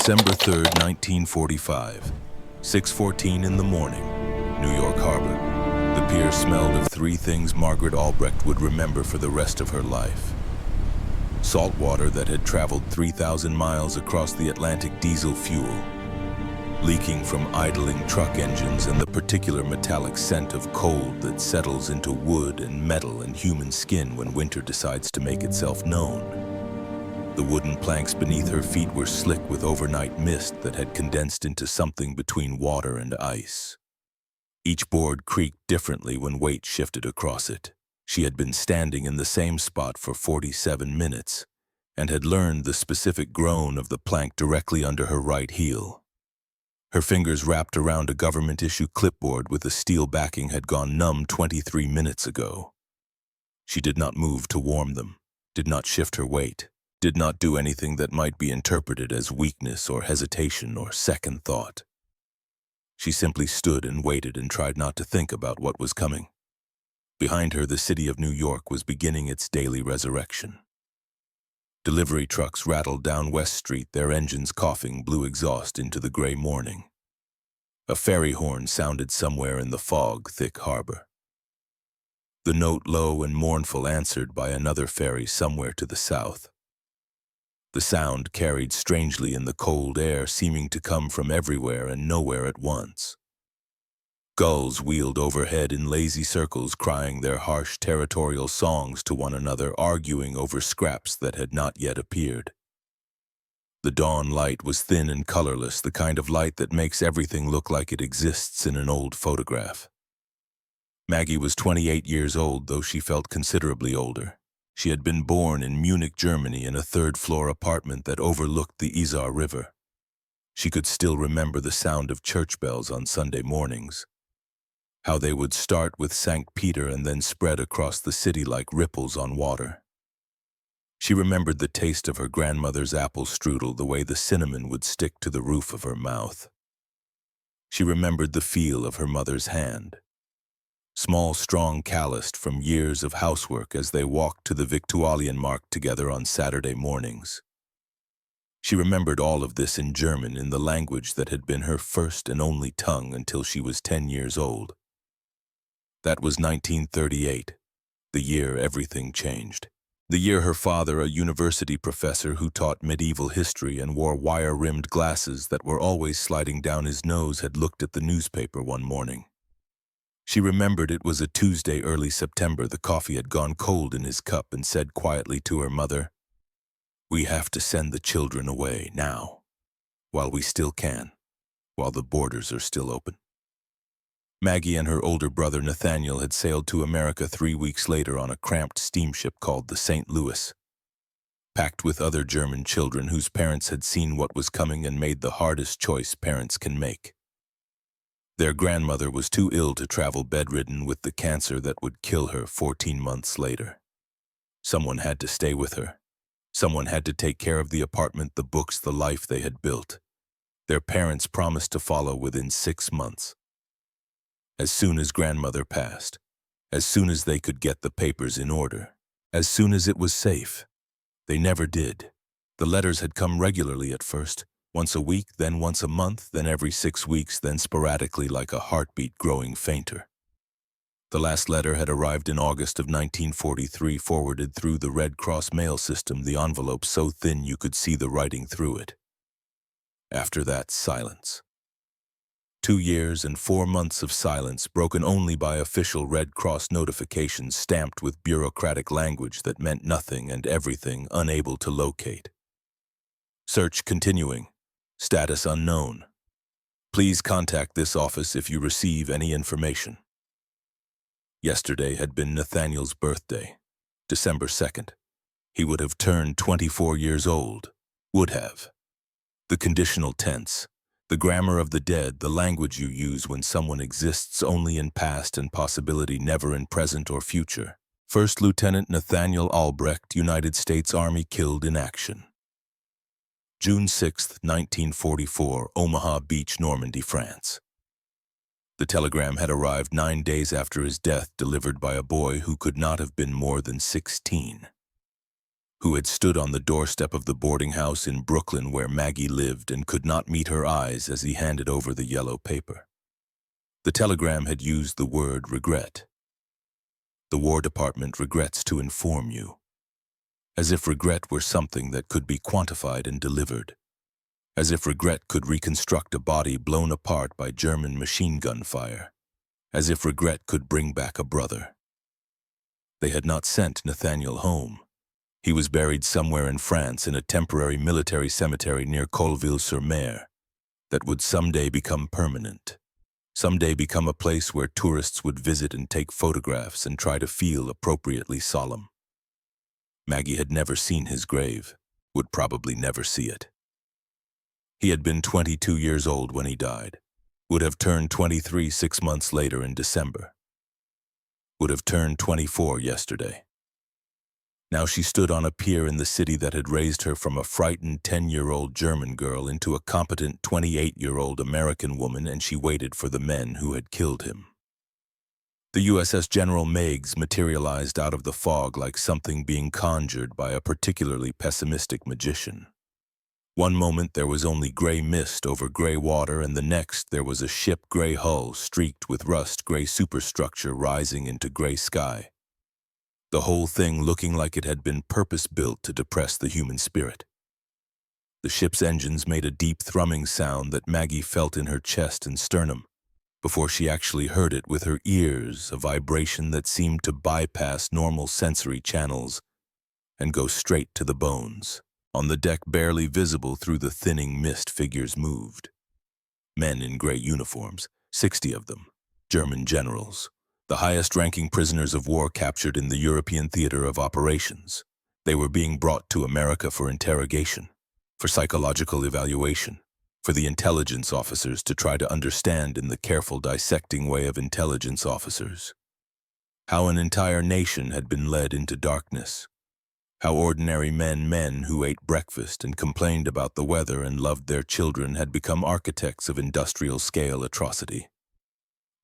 December 3rd, 1945, 6:14 in the morning, New York Harbor. The pier smelled of three things Margaret Albrecht would remember for the rest of her life. Salt water that had traveled 3,000 miles across the Atlantic, diesel fuel, leaking from idling truck engines, and the particular metallic scent of cold that settles into wood and metal and human skin when winter decides to make itself known. The wooden planks beneath her feet were slick with overnight mist that had condensed into something between water and ice. Each board creaked differently when weight shifted across it. She had been standing in the same spot for 47 minutes and had learned the specific groan of the plank directly under her right heel. Her fingers wrapped around a government-issue clipboard with a steel backing had gone numb 23 minutes ago. She did not move to warm them, did not shift her weight, did not do anything that might be interpreted as weakness or hesitation or second thought. She simply stood and waited and tried not to think about what was coming. Behind her, the city of New York was beginning its daily resurrection. Delivery trucks rattled down West Street, their engines coughing blue exhaust into the gray morning. A ferry horn sounded somewhere in the fog-thick harbor. The note, low and mournful, answered by another ferry somewhere to the south. The sound carried strangely in the cold air, seeming to come from everywhere and nowhere at once. Gulls wheeled overhead in lazy circles, crying their harsh territorial songs to one another, arguing over scraps that had not yet appeared. The dawn light was thin and colorless, the kind of light that makes everything look like it exists in an old photograph. Maggie was 28 years old, though she felt considerably older. She had been born in Munich, Germany, in a third-floor apartment that overlooked the Isar River. She could still remember the sound of church bells on Sunday mornings, how they would start with St. Peter and then spread across the city like ripples on water. She remembered the taste of her grandmother's apple strudel, the way the cinnamon would stick to the roof of her mouth. She remembered the feel of her mother's hand, small, strong, calloused from years of housework, as they walked to the Viktualienmarkt together on Saturday mornings. She remembered all of this in German, in the language that had been her first and only tongue until she was 10 years old. That was 1938, the year everything changed. The year her father, a university professor who taught medieval history and wore wire-rimmed glasses that were always sliding down his nose, had looked at the newspaper one morning. She remembered it was a Tuesday, early September. The coffee had gone cold in his cup, and said quietly to her mother, "We have to send the children away now, while we still can, while the borders are still open." Maggie and her older brother Nathaniel had sailed to America 3 weeks later on a cramped steamship called the St. Louis, packed with other German children whose parents had seen what was coming and made the hardest choice parents can make. Their grandmother was too ill to travel, bedridden with the cancer that would kill her 14 months later. Someone had to stay with her. Someone had to take care of the apartment, the books, the life they had built. Their parents promised to follow within 6 months. As soon as grandmother passed, as soon as they could get the papers in order, as soon as it was safe. They never did. The letters had come regularly at first, once a week, then once a month, then every 6 weeks, then sporadically, like a heartbeat growing fainter. The last letter had arrived in August of 1943, forwarded through the Red Cross mail system, the envelope so thin you could see the writing through it. After that, silence. 2 years and 4 months of silence, broken only by official Red Cross notifications stamped with bureaucratic language that meant nothing and everything, unable to locate. Search continuing. Status unknown. Please contact this office if you receive any information. Yesterday had been Nathaniel's birthday, December 2nd. He would have turned 24 years old. Would have. The conditional tense, the grammar of the dead, the language you use when someone exists only in past and possibility, never in present or future. First Lieutenant Nathaniel Albrecht, United States Army, killed in action. June 6, 1944, Omaha Beach, Normandy, France. The telegram had arrived 9 days after his death, delivered by a boy who could not have been more than 16. who had stood on the doorstep of the boarding house in Brooklyn where Maggie lived and could not meet her eyes as he handed over the yellow paper. The telegram had used the word regret. The War Department regrets to inform you. As if regret were something that could be quantified and delivered. As if regret could reconstruct a body blown apart by German machine gun fire. As if regret could bring back a brother. They had not sent Nathaniel home. He was buried somewhere in France in a temporary military cemetery near Colleville-sur-Mer that would someday become permanent. Someday become a place where tourists would visit and take photographs and try to feel appropriately solemn. Maggie had never seen his grave, would probably never see it. He had been 22 years old when he died, would have turned 23 6 months later in December. Would have turned 24 yesterday. Now she stood on a pier in the city that had raised her from a frightened 10-year-old German girl into a competent 28-year-old American woman, and she waited for the men who had killed him. The USS General Meigs materialized out of the fog like something being conjured by a particularly pessimistic magician. One moment there was only gray mist over gray water, and the next there was a ship-gray hull streaked with rust-gray superstructure rising into gray sky. The whole thing looking like it had been purpose-built to depress the human spirit. The ship's engines made a deep thrumming sound that Maggie felt in her chest and sternum, before she actually heard it with her ears, a vibration that seemed to bypass normal sensory channels and go straight to the bones. On the deck, barely visible through the thinning mist, figures moved. Men in gray uniforms, 60 of them, German generals. The highest-ranking prisoners of war captured in the European theater of operations. They were being brought to America for interrogation, for psychological evaluation, for the intelligence officers to try to understand in the careful dissecting way of intelligence officers. How an entire nation had been led into darkness. How ordinary men who ate breakfast and complained about the weather and loved their children had become architects of industrial-scale atrocity.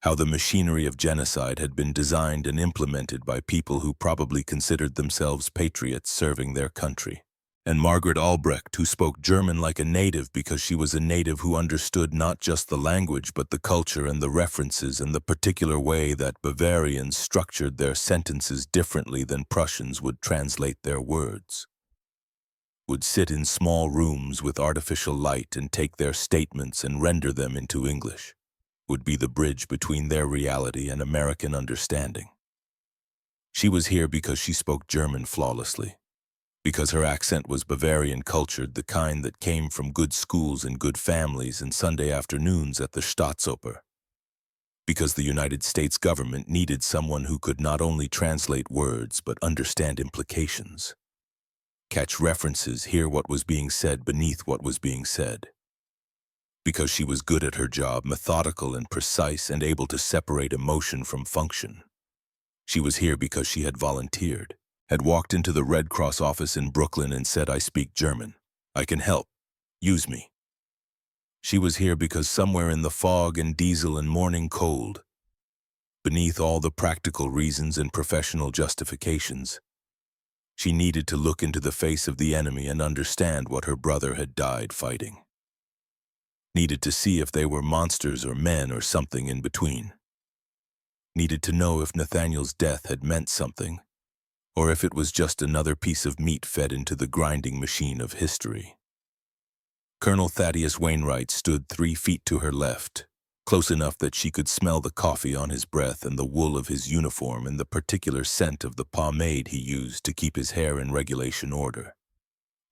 How the machinery of genocide had been designed and implemented by people who probably considered themselves patriots serving their country. And Margaret Albrecht, who spoke German like a native because she was a native who understood not just the language but the culture and the references and the particular way that Bavarians structured their sentences differently than Prussians would translate their words. Would sit in small rooms with artificial light and take their statements and render them into English. Would be the bridge between their reality and American understanding. She was here because she spoke German flawlessly, because her accent was Bavarian cultured, the kind that came from good schools and good families and Sunday afternoons at the Staatsoper, because the United States government needed someone who could not only translate words but understand implications, catch references, hear what was being said beneath what was being said. Because she was good at her job, methodical and precise and able to separate emotion from function. She was here because she had volunteered, had walked into the Red Cross office in Brooklyn and said, "I speak German. I can help. Use me." She was here because somewhere in the fog and diesel and morning cold, beneath all the practical reasons and professional justifications, she needed to look into the face of the enemy and understand what her brother had died fighting. Needed to see if they were monsters or men or something in between. Needed to know if Nathaniel's death had meant something, or if it was just another piece of meat fed into the grinding machine of history. Colonel Thaddeus Wainwright stood 3 feet to her left, close enough that she could smell the coffee on his breath and the wool of his uniform and the particular scent of the pomade he used to keep his hair in regulation order.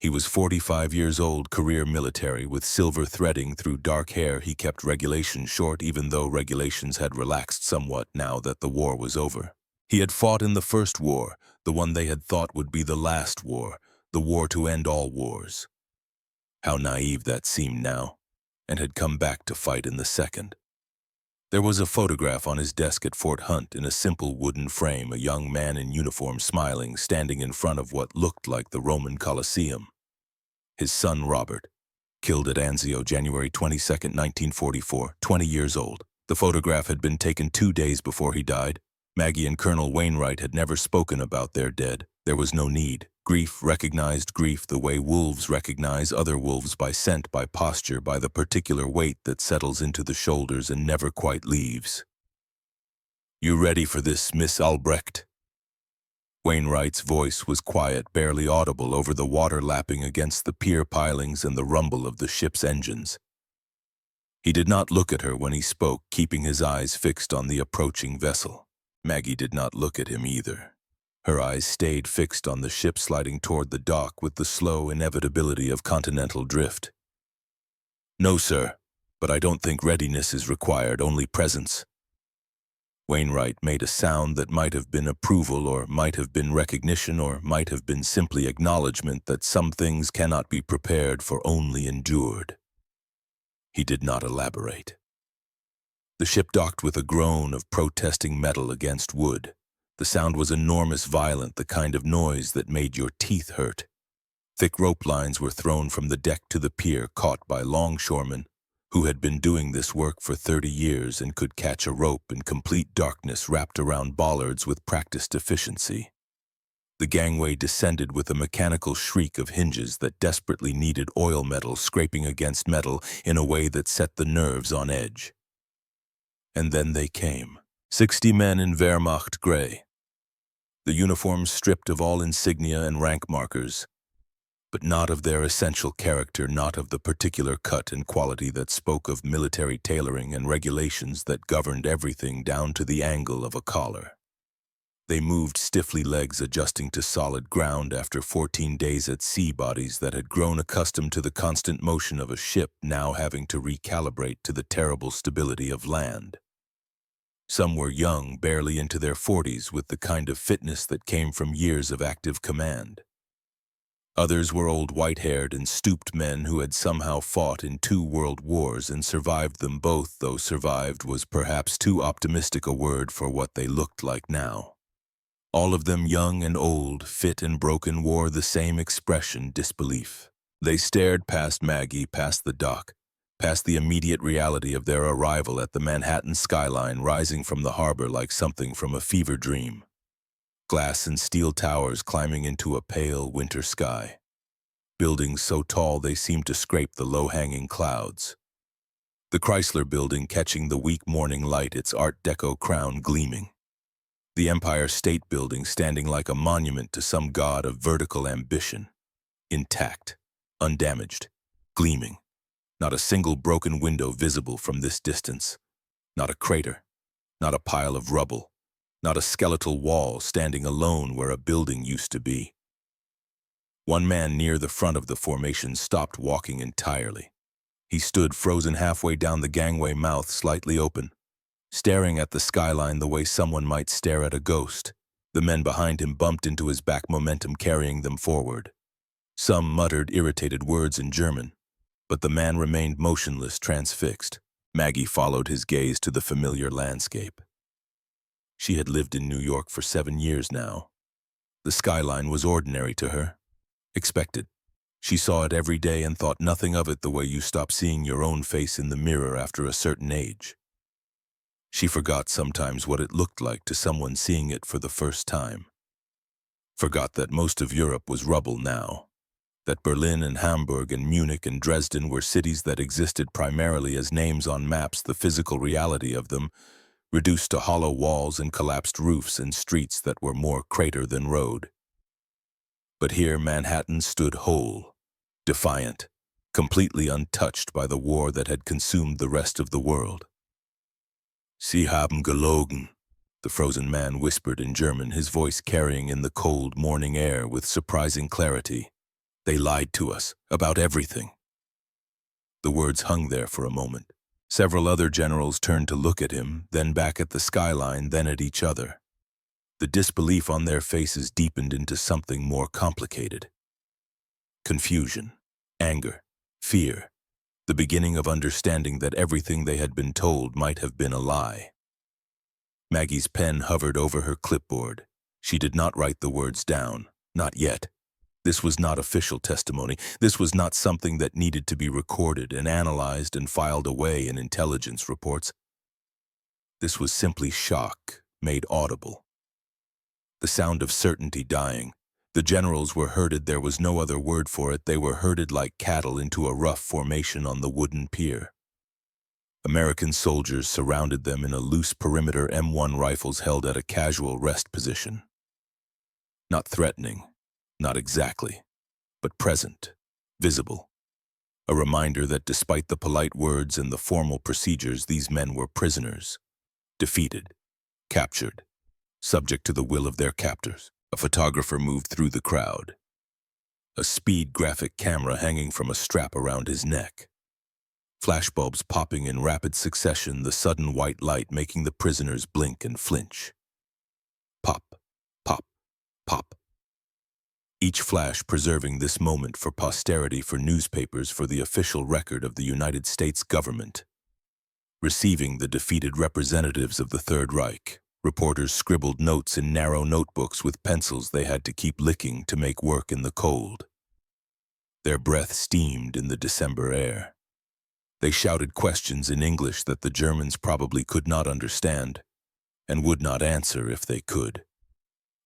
He was 45 years old, career military, with silver threading through dark hair. He kept regulations short, even though regulations had relaxed somewhat now that the war was over. He had fought in the first war, the one they had thought would be the last war, the war to end all wars. How naive that seemed now, and had come back to fight in the second. There was a photograph on his desk at Fort Hunt in a simple wooden frame, a young man in uniform smiling, standing in front of what looked like the Roman Colosseum. His son Robert, killed at Anzio January 22, 1944, 20 years old. The photograph had been taken 2 days before he died. Maggie and Colonel Wainwright had never spoken about their dead. There was no need. Grief recognized grief the way wolves recognize other wolves, by scent, by posture, by the particular weight that settles into the shoulders and never quite leaves. "You ready for this, Miss Albrecht?" Wainwright's voice was quiet, barely audible over the water lapping against the pier pilings and the rumble of the ship's engines. He did not look at her when he spoke, keeping his eyes fixed on the approaching vessel. Maggie did not look at him either. Her eyes stayed fixed on the ship sliding toward the dock with the slow inevitability of continental drift. "No, sir, but I don't think readiness is required, only presence." Wainwright made a sound that might have been approval, or might have been recognition, or might have been simply acknowledgement that some things cannot be prepared for, only endured. He did not elaborate. The ship docked with a groan of protesting metal against wood. The sound was enormous, violent, the kind of noise that made your teeth hurt. Thick rope lines were thrown from the deck to the pier, caught by longshoremen who had been doing this work for 30 years and could catch a rope in complete darkness wrapped around bollards with practiced efficiency. The gangway descended with a mechanical shriek of hinges that desperately needed oil metal scraping against metal in a way that set the nerves on edge. And then they came. 60 men in Wehrmacht gray. The uniforms stripped of all insignia and rank markers, but not of their essential character, not of the particular cut and quality that spoke of military tailoring and regulations that governed everything down to the angle of a collar. They moved stiffly, legs adjusting to solid ground after 14 days at sea, bodies that had grown accustomed to the constant motion of a ship now having to recalibrate to the terrible stability of land. Some were young, barely into their 40s, with the kind of fitness that came from years of active command. Others were old, white-haired, and stooped men who had somehow fought in 2 world wars and survived them both, though survived was perhaps too optimistic a word for what they looked like now. All of them, young and old, fit and broken, wore the same expression: disbelief. They stared past Maggie, past the dock, past the immediate reality of their arrival at the Manhattan skyline rising from the harbor like something from a fever dream. Glass and steel towers climbing into a pale winter sky. Buildings so tall they seemed to scrape the low-hanging clouds. The Chrysler Building catching the weak morning light, its Art Deco crown gleaming. The Empire State Building standing like a monument to some god of vertical ambition. Intact, undamaged, gleaming. Not a single broken window visible from this distance. Not a crater, not a pile of rubble. Not a skeletal wall standing alone where a building used to be. One man near the front of the formation stopped walking entirely. He stood frozen halfway down the gangway, mouth slightly open, staring at the skyline the way someone might stare at a ghost. The men behind him bumped into his back, momentum carrying them forward. Some muttered irritated words in German, but the man remained motionless, transfixed. Maggie followed his gaze to the familiar landscape. She had lived in New York for 7 years now. The skyline was ordinary to her, expected. She saw it every day and thought nothing of it, the way you stop seeing your own face in the mirror after a certain age. She forgot sometimes what it looked like to someone seeing it for the first time. Forgot that most of Europe was rubble now. That Berlin and Hamburg and Munich and Dresden were cities that existed primarily as names on maps, the physical reality of them reduced to hollow walls and collapsed roofs and streets that were more crater than road. But here Manhattan stood whole, defiant, completely untouched by the war that had consumed the rest of the world. "Sie haben gelogen," the frozen man whispered in German, his voice carrying in the cold morning air with surprising clarity. "They lied to us, about everything." The words hung there for a moment. Several other generals turned to look at him, then back at the skyline, then at each other. The disbelief on their faces deepened into something more complicated. Confusion, anger, fear, the beginning of understanding that everything they had been told might have been a lie. Maggie's pen hovered over her clipboard. She did not write the words down, not yet. This was not official testimony. This was not something that needed to be recorded and analyzed and filed away in intelligence reports. This was simply shock, made audible. The sound of certainty dying, The generals were herded, there was no other word for it, they were herded like cattle into a rough formation on the wooden pier. American soldiers surrounded them in a loose perimeter, M1 rifles held at a casual rest position. Not threatening, not exactly, but present, visible. A reminder that despite the polite words and the formal procedures, these men were prisoners, defeated, captured, subject to the will of their captors. A photographer moved through the crowd, a speed graphic camera hanging from a strap around his neck. Flashbulbs popping in rapid succession, the sudden white light making the prisoners blink and flinch. Pop, pop, pop. Each flash preserving this moment for posterity, for newspapers, for the official record of the United States government. Receiving the defeated representatives of the Third Reich, reporters scribbled notes in narrow notebooks with pencils they had to keep licking to make work in the cold. Their breath steamed in the December air. They shouted questions in English that the Germans probably could not understand and would not answer if they could.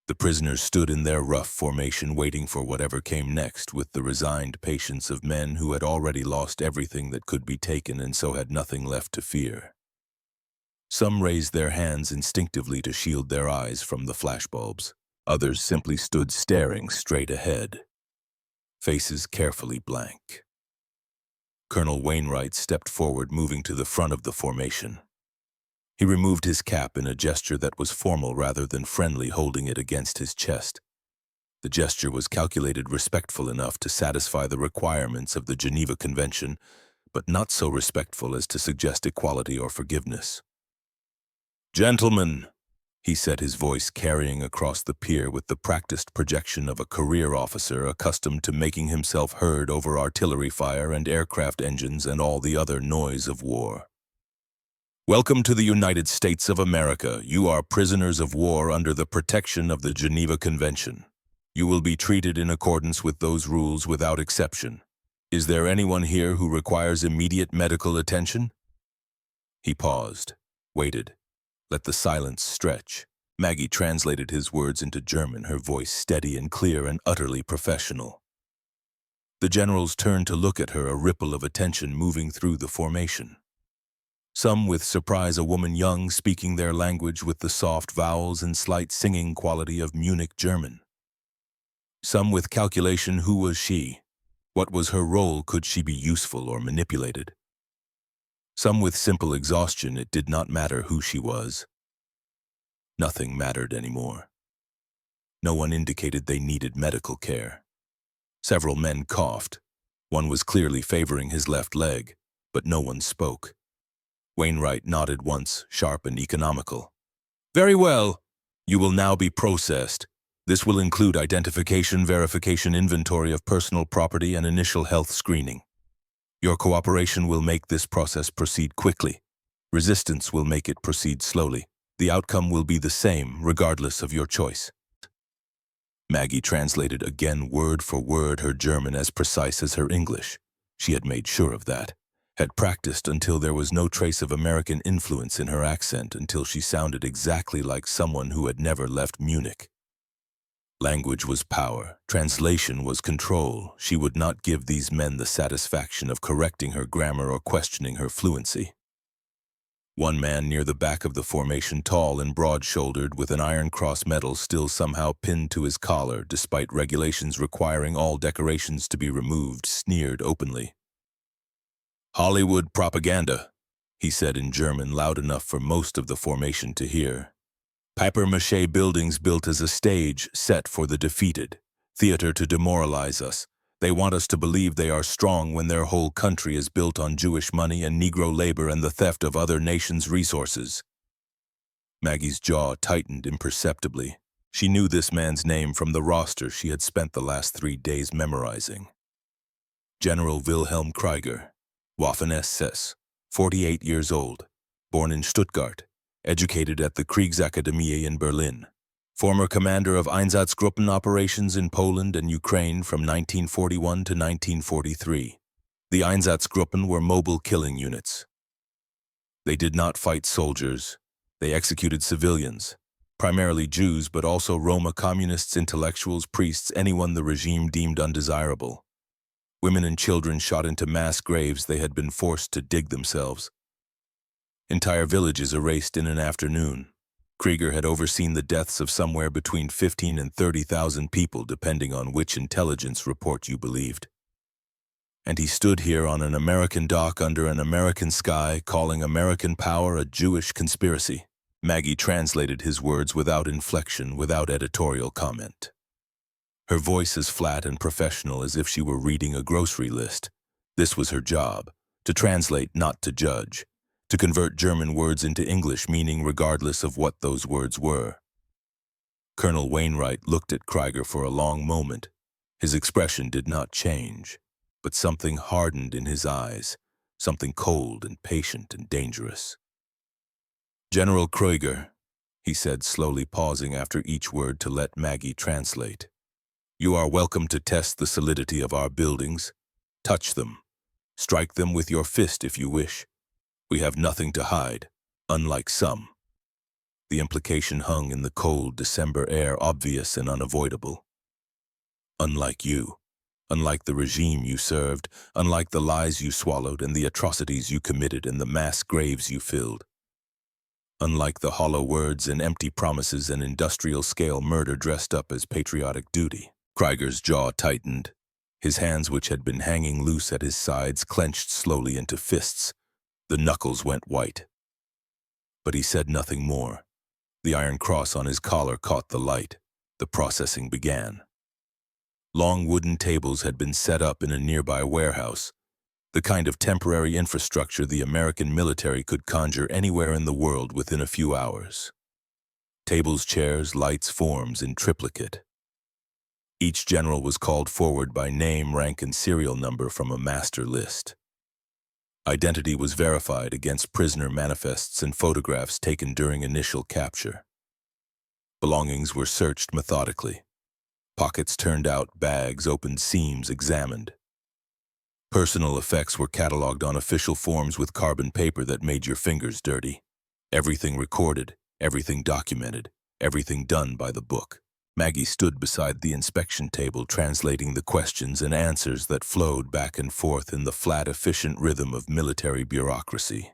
The prisoners stood in their rough formation waiting for whatever came next with the resigned patience of men who had already lost everything that could be taken and so had nothing left to fear. Some raised their hands instinctively to shield their eyes from the flashbulbs. Others simply stood staring straight ahead, faces carefully blank. Colonel Wainwright stepped forward, moving to the front of the formation. He removed his cap in a gesture that was formal rather than friendly, holding it against his chest. The gesture was calculated, respectful enough to satisfy the requirements of the Geneva Convention, but not so respectful as to suggest equality or forgiveness. "Gentlemen," he said, his voice carrying across the pier with the practiced projection of a career officer accustomed to making himself heard over artillery fire and aircraft engines and all the other noise of war. "Welcome to the United States of America. You are prisoners of war under the protection of the Geneva Convention. You will be treated in accordance with those rules without exception. Is there anyone here who requires immediate medical attention?" He paused, waited, let the silence stretch. Maggie translated his words into German, her voice steady and clear and utterly professional. The generals turned to look at her, a ripple of attention moving through the formation. Some with surprise, a woman young, speaking their language with the soft vowels and slight singing quality of Munich German. Some with calculation, who was she? What was her role? Could she be useful or manipulated? Some with simple exhaustion, it did not matter who she was. Nothing mattered anymore. No one indicated they needed medical care. Several men coughed. One was clearly favoring his left leg, but no one spoke. Wainwright nodded once, sharp and economical. "Very well. You will now be processed. This will include identification, verification, inventory of personal property, and initial health screening. Your cooperation will make this process proceed quickly. Resistance will make it proceed slowly. The outcome will be the same, regardless of your choice." Maggie translated again word for word, her German as precise as her English. She had made sure of that. Had practiced until there was no trace of American influence in her accent, until she sounded exactly like someone who had never left Munich. Language was power, translation was control. She would not give these men the satisfaction of correcting her grammar or questioning her fluency. One man near the back of the formation, tall and broad-shouldered, with an Iron Cross medal still somehow pinned to his collar, despite regulations requiring all decorations to be removed, sneered openly. "Hollywood propaganda," he said in German, loud enough for most of the formation to hear. "Papier-mâché buildings built as a stage set for the defeated. Theater to demoralize us. They want us to believe they are strong when their whole country is built on Jewish money and Negro labor and the theft of other nations' resources." Maggie's jaw tightened imperceptibly. She knew this man's name from the roster she had spent the last 3 days memorizing. General Wilhelm Krieger, Waffen-SS, 48 years old, born in Stuttgart, educated at the Kriegsakademie in Berlin. Former commander of Einsatzgruppen operations in Poland and Ukraine from 1941 to 1943. The Einsatzgruppen were mobile killing units. They did not fight soldiers. They executed civilians. Primarily Jews, but also Roma communists, intellectuals, priests, anyone the regime deemed undesirable. Women and children shot into mass graves they had been forced to dig themselves. Entire villages erased in an afternoon. Krieger had overseen the deaths of somewhere between 15 and 30,000 people, depending on which intelligence report you believed. And he stood here on an American dock under an American sky, calling American power a Jewish conspiracy. Maggie translated his words without inflection, without editorial comment. Her voice as flat and professional as if she were reading a grocery list. This was her job, to translate, not to judge, to convert German words into English meaning regardless of what those words were. Colonel Wainwright looked at Krieger for a long moment. His expression did not change, but something hardened in his eyes, something cold and patient and dangerous. "General Krieger," he said, slowly pausing after each word to let Maggie translate. "You are welcome to test the solidity of our buildings. Touch them. Strike them with your fist if you wish. We have nothing to hide, unlike some." The implication hung in the cold December air, obvious and unavoidable. "Unlike you. Unlike the regime you served, unlike the lies you swallowed and the atrocities you committed and the mass graves you filled. Unlike the hollow words and empty promises and industrial-scale murder dressed up as patriotic duty." Krieger's jaw tightened. His hands, which had been hanging loose at his sides, clenched slowly into fists. The knuckles went white. But he said nothing more. The iron cross on his collar caught the light. The processing began. Long wooden tables had been set up in a nearby warehouse, the kind of temporary infrastructure the American military could conjure anywhere in the world within a few hours. Tables, chairs, lights, forms in triplicate. Each general was called forward by name, rank, and serial number from a master list. Identity was verified against prisoner manifests and photographs taken during initial capture. Belongings were searched methodically. Pockets turned out, bags opened, seams examined. Personal effects were cataloged on official forms with carbon paper that made your fingers dirty. Everything recorded, everything documented, everything done by the book. Maggie stood beside the inspection table, translating the questions and answers that flowed back and forth in the flat, efficient rhythm of military bureaucracy.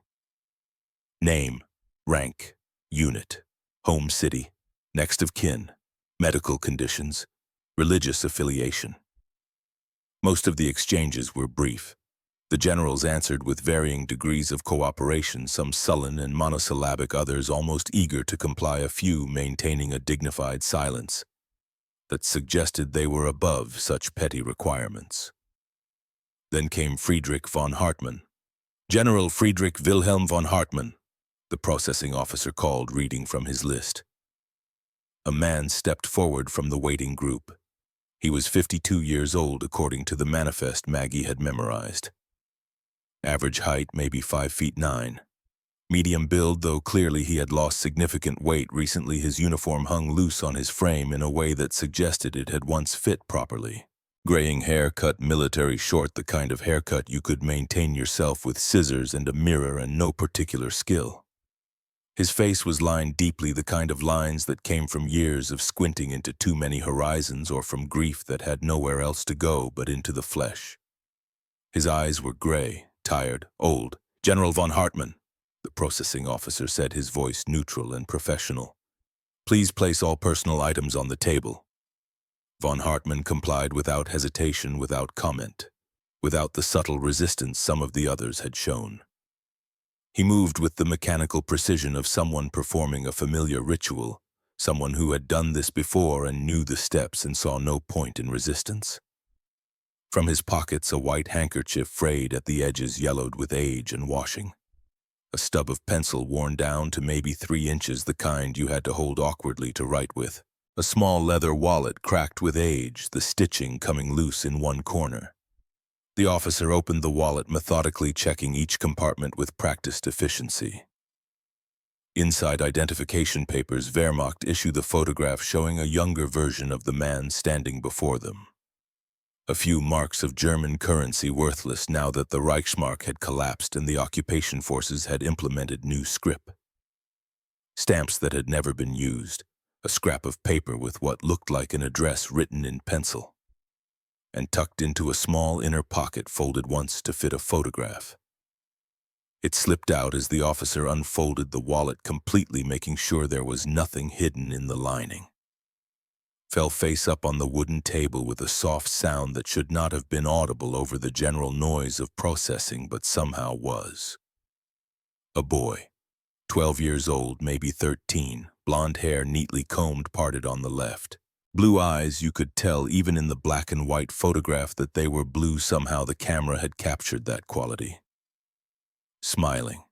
Name, rank, unit, home city, next of kin, medical conditions, religious affiliation. Most of the exchanges were brief. The generals answered with varying degrees of cooperation, some sullen and monosyllabic, others almost eager to comply, a few maintaining a dignified silence that suggested they were above such petty requirements. Then came Friedrich von Hartmann. "General Friedrich Wilhelm von Hartmann," the processing officer called, reading from his list. A man stepped forward from the waiting group. He was 52 years old, according to the manifest Maggie had memorized. Average height, maybe 5'9". Medium build, though clearly he had lost significant weight recently. His uniform hung loose on his frame in a way that suggested it had once fit properly. Graying hair, cut military short, the kind of haircut you could maintain yourself with scissors and a mirror and no particular skill. His face was lined deeply, the kind of lines that came from years of squinting into too many horizons or from grief that had nowhere else to go but into the flesh. His eyes were gray, tired, old. "General von Hartmann," the processing officer said, his voice neutral and professional. "Please place all personal items on the table." Von Hartmann complied without hesitation, without comment, without the subtle resistance some of the others had shown. He moved with the mechanical precision of someone performing a familiar ritual, someone who had done this before and knew the steps and saw no point in resistance. From his pockets, a white handkerchief frayed at the edges, yellowed with age and washing. A stub of pencil worn down to maybe 3 inches, the kind you had to hold awkwardly to write with. A small leather wallet cracked with age, the stitching coming loose in one corner. The officer opened the wallet, methodically checking each compartment with practiced efficiency. Inside identification papers, Wehrmacht issued the photograph showing a younger version of the man standing before them. A few marks of German currency, worthless now that the Reichsmark had collapsed and the occupation forces had implemented new scrip. Stamps that had never been used, a scrap of paper with what looked like an address written in pencil, and tucked into a small inner pocket folded once to fit a photograph. It slipped out as the officer unfolded the wallet completely, making sure there was nothing hidden in the lining. Fell face up on the wooden table with a soft sound that should not have been audible over the general noise of processing, but somehow was. A boy, 12 years old, maybe 13, blonde hair neatly combed, parted on the left. Blue eyes, you could tell even in the black and white photograph that they were blue. Somehow the camera had captured that quality. Smiling.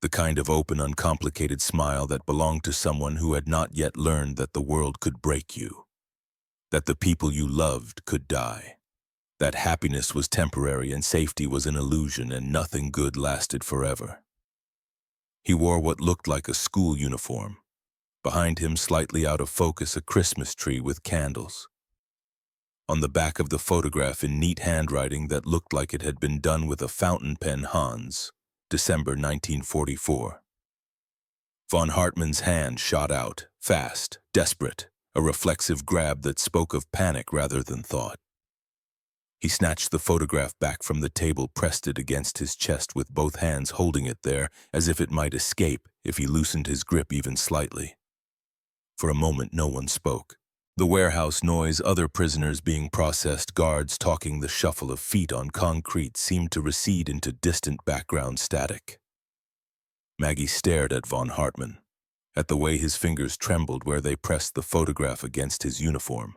The kind of open, uncomplicated smile that belonged to someone who had not yet learned that the world could break you, that the people you loved could die, that happiness was temporary and safety was an illusion and nothing good lasted forever. He wore what looked like a school uniform. Behind him, slightly out of focus, a Christmas tree with candles. On the back of the photograph, in neat handwriting that looked like it had been done with a fountain pen, Hans, December 1944. Von Hartmann's hand shot out, fast, desperate, a reflexive grab that spoke of panic rather than thought. He snatched the photograph back from the table, pressed it against his chest with both hands, holding it there as if it might escape if he loosened his grip even slightly. For a moment no one spoke. The warehouse noise, other prisoners being processed, guards talking, the shuffle of feet on concrete seemed to recede into distant background static. Maggie stared at von Hartmann, at the way his fingers trembled where they pressed the photograph against his uniform,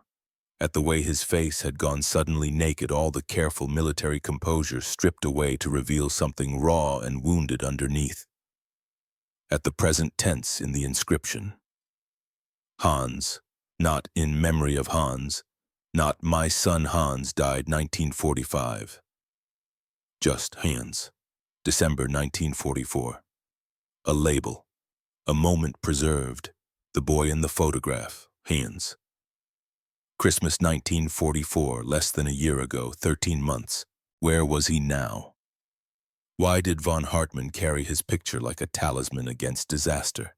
at the way his face had gone suddenly naked, all the careful military composure stripped away to reveal something raw and wounded underneath. At the present tense in the inscription. Hans, not in memory of Hans, not my son Hans died 1945. Just Hans, December 1944. A label, a moment preserved, the boy in the photograph, Hans. Christmas 1944, less than a year ago, 13 months. Where was he now? Why did von Hartmann carry his picture like a talisman against disaster?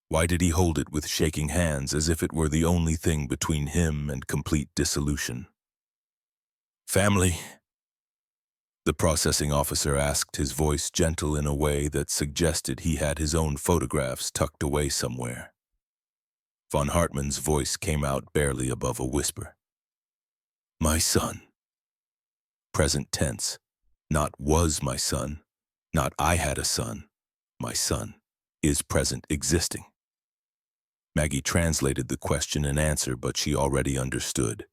Why did he hold it with shaking hands as if it were the only thing between him and complete dissolution? Family? The processing officer asked, his voice gentle in a way that suggested he had his own photographs tucked away somewhere. Von Hartmann's voice came out barely above a whisper. My son. Present tense. Not was my son. Not I had a son. My son is present existing. Maggie translated the question and answer, but she already understood.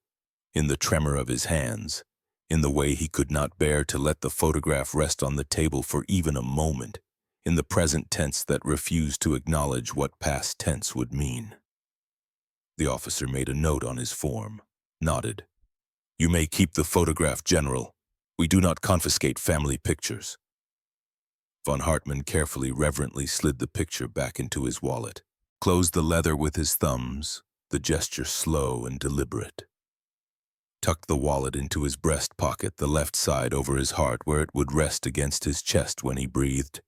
In the tremor of his hands, in the way he could not bear to let the photograph rest on the table for even a moment, in the present tense that refused to acknowledge what past tense would mean. The officer made a note on his form, nodded. You may keep the photograph, General. We do not confiscate family pictures. Von Hartmann carefully, reverently slid the picture back into his wallet, closed the leather with his thumbs, the gesture slow and deliberate. Tucked the wallet into his breast pocket, the left side over his heart where it would rest against his chest when he breathed.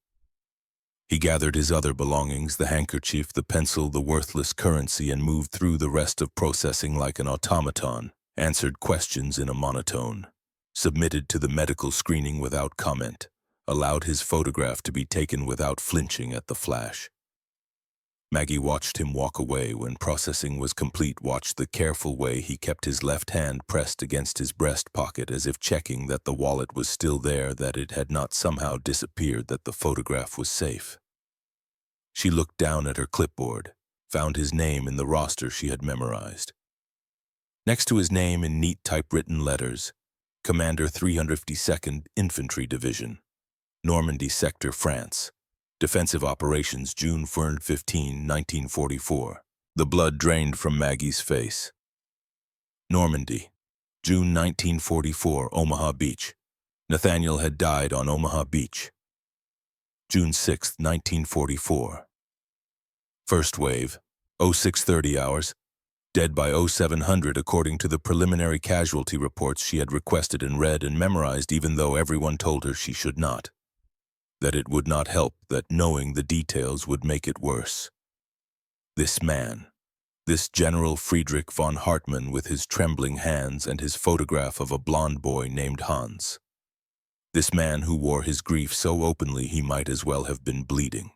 He gathered his other belongings, the handkerchief, the pencil, the worthless currency, and moved through the rest of processing like an automaton, answered questions in a monotone, submitted to the medical screening without comment, allowed his photograph to be taken without flinching at the flash. Maggie watched him walk away when processing was complete, watched the careful way he kept his left hand pressed against his breast pocket as if checking that the wallet was still there, that it had not somehow disappeared, that the photograph was safe. She looked down at her clipboard, found his name in the roster she had memorized. Next to his name in neat typewritten letters, Commander 352nd Infantry Division, Normandy Sector, France. Defensive Operations, June 15, 1944. The blood drained from Maggie's face. Normandy, June 1944, Omaha Beach. Nathaniel had died on Omaha Beach. June 6, 1944. First wave, 0630 hours. Dead by 0700 according to the preliminary casualty reports she had requested and read and memorized, even though everyone told her she should not. That it would not help, that knowing the details would make it worse. This man, This General Friedrich von Hartmann with his trembling hands and his photograph of a blond boy named Hans. This man who wore his grief so openly he might as well have been bleeding.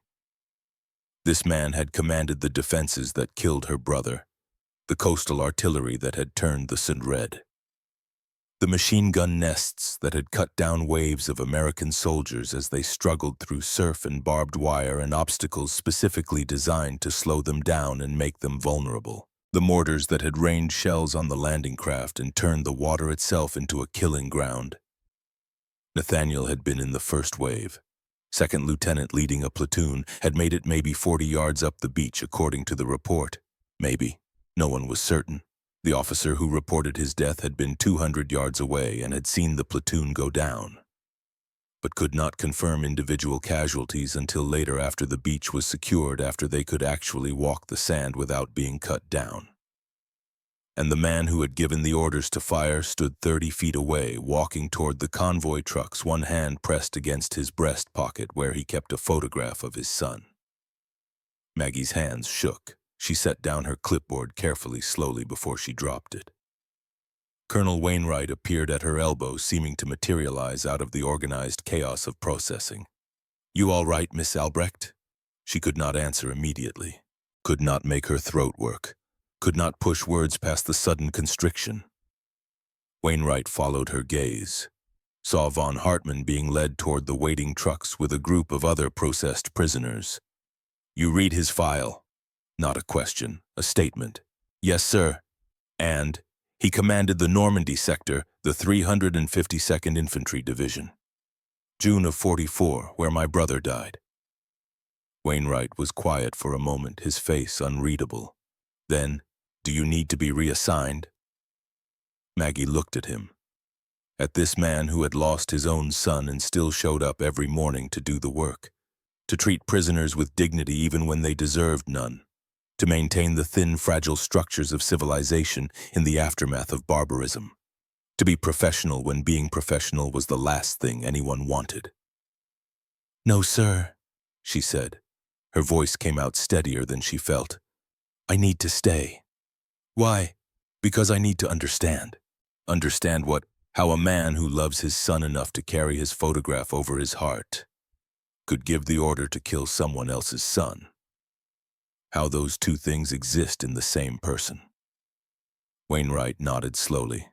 This man had commanded the defenses that killed her brother, the coastal artillery that had turned the Sund red, the machine gun nests that had cut down waves of American soldiers as they struggled through surf and barbed wire and obstacles specifically designed to slow them down and make them vulnerable, the mortars that had rained shells on the landing craft and turned the water itself into a killing ground. Nathaniel had been in the first wave. Second lieutenant leading a platoon had made it maybe 40 yards up the beach according to the report. Maybe. No one was certain. The officer who reported his death had been 200 yards away and had seen the platoon go down, but could not confirm individual casualties until later after the beach was secured, after they could actually walk the sand without being cut down. And the man who had given the orders to fire stood 30 feet away, walking toward the convoy trucks, one hand pressed against his breast pocket where he kept a photograph of his son. Maggie's hands shook. She set down her clipboard carefully, slowly, before she dropped it. Colonel Wainwright appeared at her elbow, seeming to materialize out of the organized chaos of processing. "You all right, Miss Albrecht?" She could not answer immediately, could not make her throat work, could not push words past the sudden constriction. Wainwright followed her gaze, saw von Hartmann being led toward the waiting trucks with a group of other processed prisoners. "You read his file." Not a question, a statement. "Yes, sir." And he commanded the Normandy sector, the 352nd Infantry Division. June of 44, where my brother died. Wainwright was quiet for a moment, his face unreadable. Then, "Do you need to be reassigned?" Maggie looked at him. At this man who had lost his own son and still showed up every morning to do the work, to treat prisoners with dignity even when they deserved none, to maintain the thin, fragile structures of civilization in the aftermath of barbarism, to be professional when being professional was the last thing anyone wanted. "No, sir," she said. Her voice came out steadier than she felt. "I need to stay." "Why?" "Because I need to understand. Understand how a man who loves his son enough to carry his photograph over his heart could give the order to kill someone else's son. How those two things exist in the same person." Wainwright nodded slowly.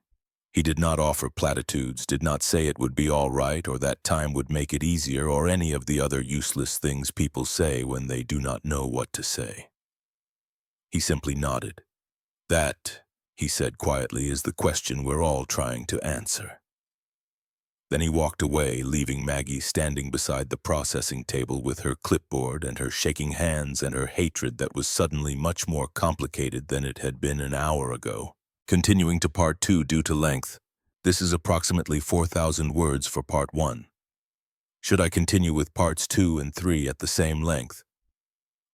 He did not offer platitudes, did not say it would be all right or that time would make it easier or any of the other useless things people say when they do not know what to say. He simply nodded. "That," he said quietly, "is the question we're all trying to answer." Then he walked away, leaving Maggie standing beside the processing table with her clipboard and her shaking hands and her hatred that was suddenly much more complicated than it had been an hour ago. Continuing to Part 2 due to length. This is approximately 4,000 words for Part 1. Should I continue with Parts 2 and 3 at the same length?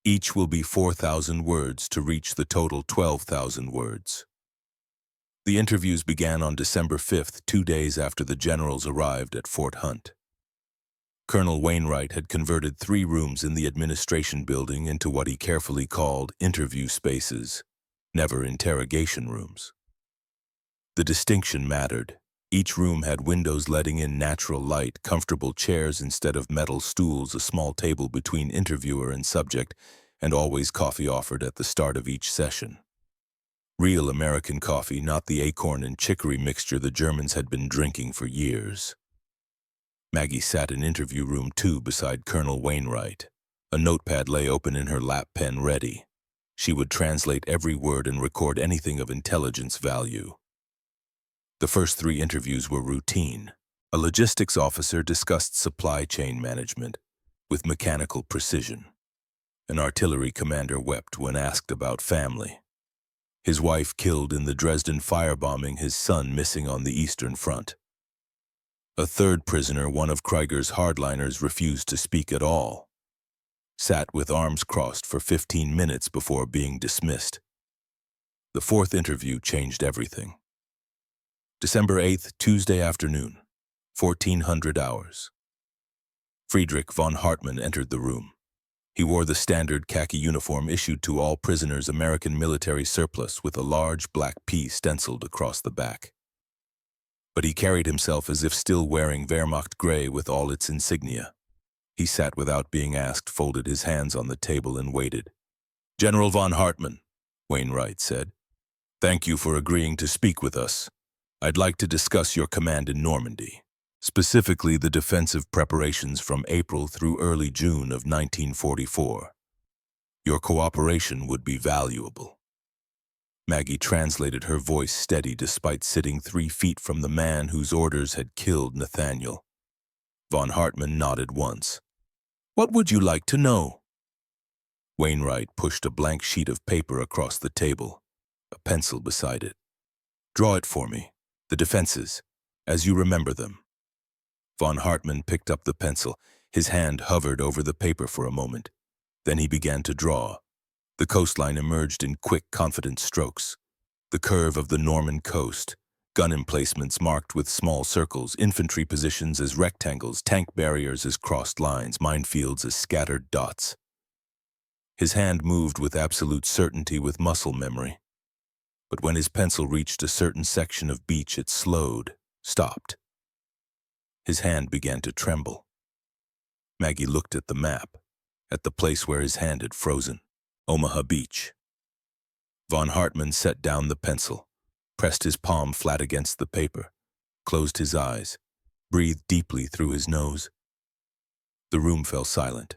Each will be 4,000 words to reach the total 12,000 words. The interviews began on December 5th, 2 days after the generals arrived at Fort Hunt. Colonel Wainwright had converted 3 rooms in the administration building into what he carefully called interview spaces, never interrogation rooms. The distinction mattered. Each room had windows letting in natural light, comfortable chairs instead of metal stools, a small table between interviewer and subject, and always coffee offered at the start of each session. Real American coffee, not the acorn and chicory mixture the Germans had been drinking for years. Maggie sat in interview room 2 beside Colonel Wainwright. A notepad lay open in her lap, pen ready. She would translate every word and record anything of intelligence value. The first 3 interviews were routine. A logistics officer discussed supply chain management with mechanical precision. An artillery commander wept when asked about family. His wife killed in the Dresden firebombing, his son missing on the Eastern Front. A third prisoner, one of Krieger's hardliners, refused to speak at all. Sat with arms crossed for 15 minutes before being dismissed. The 4th interview changed everything. December 8th, Tuesday afternoon, 1400 hours. Friedrich von Hartmann entered the room. He wore the standard khaki uniform issued to all prisoners, American military surplus, with a large black P stenciled across the back. But he carried himself as if still wearing Wehrmacht gray with all its insignia. He sat without being asked, folded his hands on the table, and waited. "General von Hartmann," Wainwright said, "thank you for agreeing to speak with us. I'd like to discuss your command in Normandy, specifically the defensive preparations from April through early June of 1944. Your cooperation would be valuable." Maggie translated, her voice steady despite sitting 3 feet from the man whose orders had killed Nathaniel. Von Hartmann nodded once. "What would you like to know?" Wainwright pushed a blank sheet of paper across the table, a pencil beside it. "Draw it for me, the defenses, as you remember them." Von Hartmann picked up the pencil. His hand hovered over the paper for a moment. Then he began to draw. The coastline emerged in quick, confident strokes. The curve of the Norman coast, gun emplacements marked with small circles, infantry positions as rectangles, tank barriers as crossed lines, minefields as scattered dots. His hand moved with absolute certainty, with muscle memory. But when his pencil reached a certain section of beach, it slowed, stopped. His hand began to tremble. Maggie looked at the map, at the place where his hand had frozen, Omaha Beach. Von Hartmann set down the pencil, pressed his palm flat against the paper, closed his eyes, breathed deeply through his nose. The room fell silent.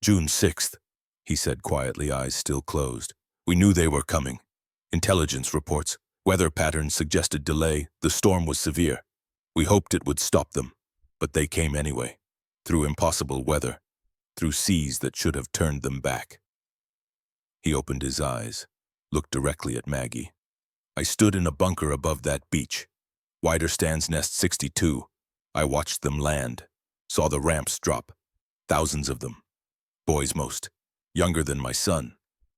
"June 6th, he said quietly, eyes still closed. "We knew they were coming. Intelligence reports, weather patterns suggested delay. The storm was severe. We hoped it would stop them, but they came anyway, through impossible weather, through seas that should have turned them back." He opened his eyes, looked directly at Maggie. "I stood in a bunker above that beach. Wider Stands Nest 62. I watched them land, saw the ramps drop. Thousands of them. Boys most. Younger than my son.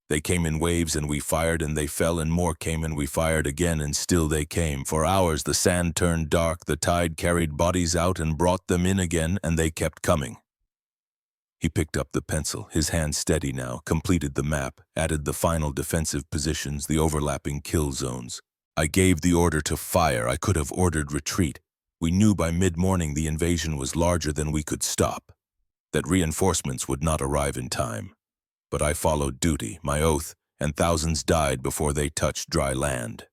They came in waves and we fired, and they fell, and more came and we fired again, and still they came. For hours the sand turned dark, the tide carried bodies out and brought them in again, and they kept coming." He picked up the pencil, his hand steady now, completed the map, added the final defensive positions, the overlapping kill zones. "I gave the order to fire. I could have ordered retreat. We knew by mid-morning the invasion was larger than we could stop, that reinforcements would not arrive in time. But I followed duty, my oath, and thousands died before they touched dry land."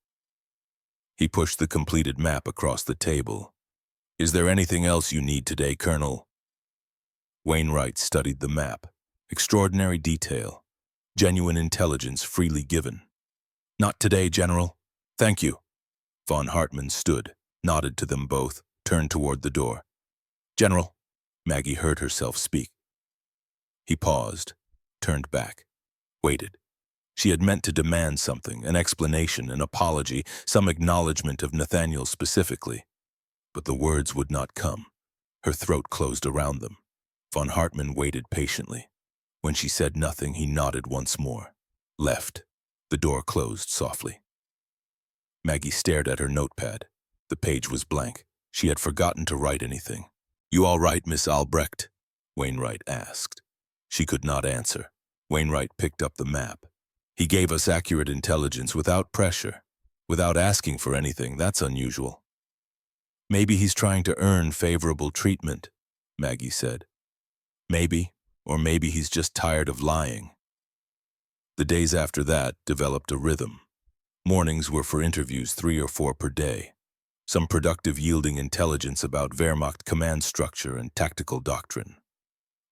He pushed the completed map across the table. "Is there anything else you need today, Colonel?" Wainwright studied the map. Extraordinary detail. Genuine intelligence freely given. "Not today, General. Thank you." Von Hartmann stood, nodded to them both, turned toward the door. "General," Maggie heard herself speak. He paused, turned back, waited. She had meant to demand something, an explanation, an apology, some acknowledgement of Nathaniel specifically. But the words would not come. Her throat closed around them. Von Hartmann waited patiently. When she said nothing, he nodded once more. Left. The door closed softly. Maggie stared at her notepad. The page was blank. She had forgotten to write anything. "You all right, Miss Albrecht?" Wainwright asked. She could not answer. Wainwright picked up the map. "He gave us accurate intelligence without pressure, without asking for anything. That's unusual." "Maybe he's trying to earn favorable treatment," Maggie said. "Maybe, or maybe he's just tired of lying." The days after that developed a rhythm. Mornings were for interviews, 3 or 4 per day. Some productive, yielding intelligence about Wehrmacht command structure and tactical doctrine.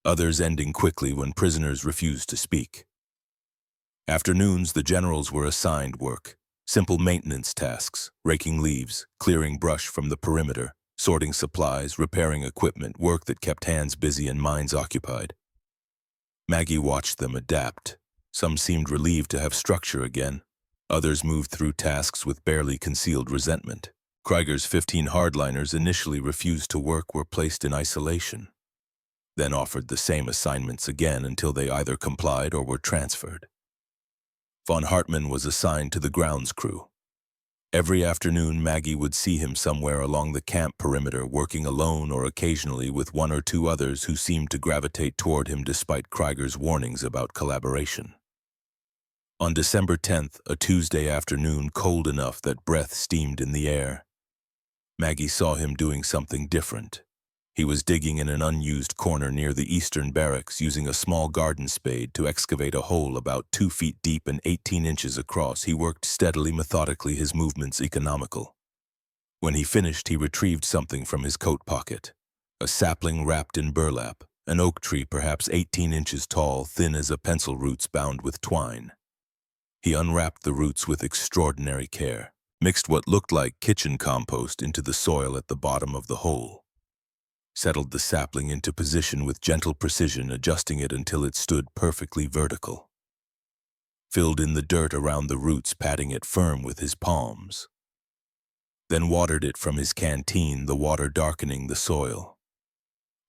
Others ending quickly when prisoners refused to speak. Afternoons, the generals were assigned work. Simple maintenance tasks, raking leaves, clearing brush from the perimeter, sorting supplies, repairing equipment, work that kept hands busy and minds occupied. Maggie watched them adapt. Some seemed relieved to have structure again. Others moved through tasks with barely concealed resentment. Krieger's 15 hardliners initially refused to work, were placed in isolation, then offered the same assignments again until they either complied or were transferred. Von Hartmann was assigned to the grounds crew. Every afternoon, Maggie would see him somewhere along the camp perimeter, working alone or occasionally with one or two others who seemed to gravitate toward him despite Krieger's warnings about collaboration. On December 10th, a Tuesday afternoon, cold enough that breath steamed in the air, Maggie saw him doing something different. He was digging in an unused corner near the eastern barracks, using a small garden spade to excavate a hole about 2 feet deep and 18 inches across. He worked steadily, methodically, his movements economical. When he finished, he retrieved something from his coat pocket. A sapling wrapped in burlap, an oak tree perhaps 18 inches tall, thin as a pencil, roots bound with twine. He unwrapped the roots with extraordinary care, mixed what looked like kitchen compost into the soil at the bottom of the hole, settled the sapling into position with gentle precision, adjusting it until it stood perfectly vertical, filled in the dirt around the roots, patting it firm with his palms, then watered it from his canteen, the water darkening the soil.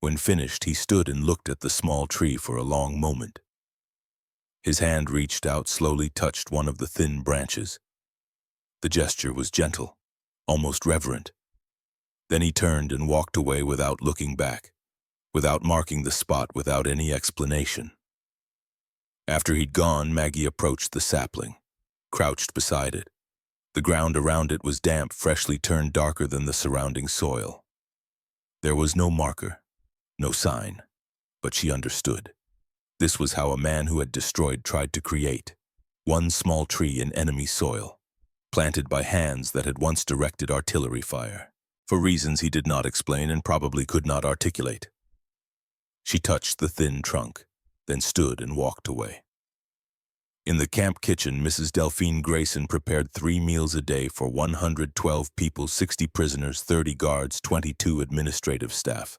When finished, he stood and looked at the small tree for a long moment. His hand reached out, slowly touched one of the thin branches. The gesture was gentle, almost reverent. Then he turned and walked away without looking back, without marking the spot, without any explanation. After he'd gone, Maggie approached the sapling, crouched beside it. The ground around it was damp, freshly turned darker than the surrounding soil. There was no marker, no sign, but she understood. This was how a man who had destroyed tried to create. One small tree in enemy soil, planted by hands that had once directed artillery fire, for reasons he did not explain and probably could not articulate. She touched the thin trunk, then stood and walked away. In the camp kitchen, Mrs. Delphine Grayson prepared 3 meals a day for 112 people, 60 prisoners, 30 guards, 22 administrative staff.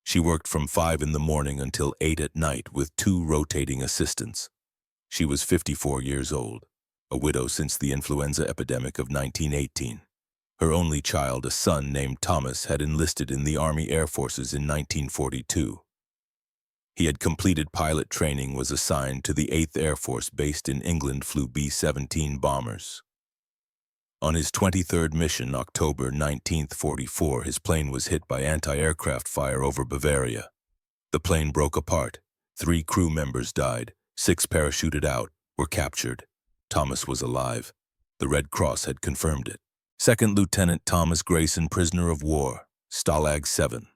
She worked from 5 in the morning until 8 at night with 2 rotating assistants. She was 54 years old, a widow since the influenza epidemic of 1918. Her only child, a son named Thomas, had enlisted in the Army Air Forces in 1942. He had completed pilot training, was assigned to the 8th Air Force based in England, flew B-17 bombers. On his 23rd mission, October 1944, his plane was hit by anti-aircraft fire over Bavaria. The plane broke apart. 3 crew members died. 6 parachuted out, were captured. Thomas was alive. The Red Cross had confirmed it. Second Lieutenant Thomas Grayson, prisoner of war, Stalag 7.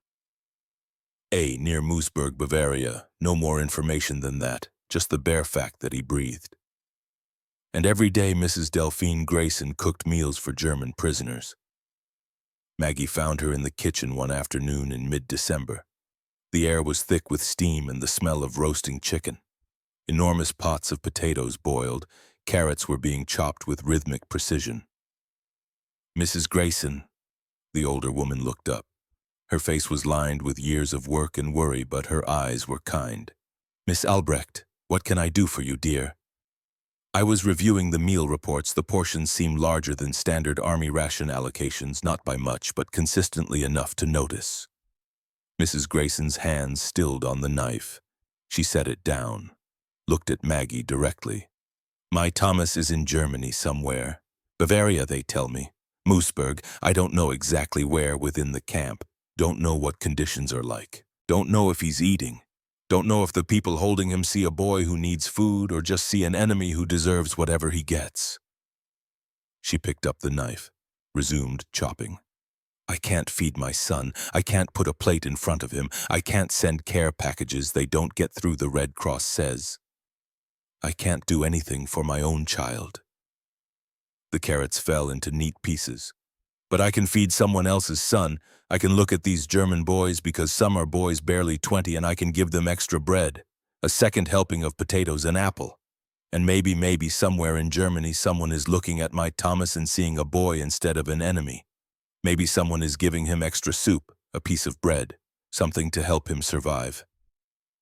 Near Moosburg, Bavaria. No more information than that, just the bare fact that he breathed. And every day Mrs. Delphine Grayson cooked meals for German prisoners. Maggie found her in the kitchen one afternoon in mid-December. The air was thick with steam and the smell of roasting chicken. Enormous pots of potatoes boiled, carrots were being chopped with rhythmic precision. Mrs. Grayson, the older woman looked up. Her face was lined with years of work and worry, but her eyes were kind. Miss Albrecht, what can I do for you, dear? I was reviewing the meal reports. The portions seemed larger than standard Army ration allocations, not by much, but consistently enough to notice. Mrs. Grayson's hands stilled on the knife. She set it down, looked at Maggie directly. My Thomas is in Germany somewhere. Bavaria, they tell me. Moosburg, I don't know exactly where within the camp. Don't know what conditions are like. Don't know if he's eating. Don't know if the people holding him see a boy who needs food or just see an enemy who deserves whatever he gets. She picked up the knife, resumed chopping. I can't feed my son. I can't put a plate in front of him. I can't send care packages. They don't get through, the Red Cross says. I can't do anything for my own child. The carrots fell into neat pieces. But I can feed someone else's son. I can look at these German boys, because some are boys barely 20, and I can give them extra bread, a second helping of potatoes, an apple. And maybe somewhere in Germany someone is looking at my Thomas and seeing a boy instead of an enemy. Maybe someone is giving him extra soup, a piece of bread, something to help him survive.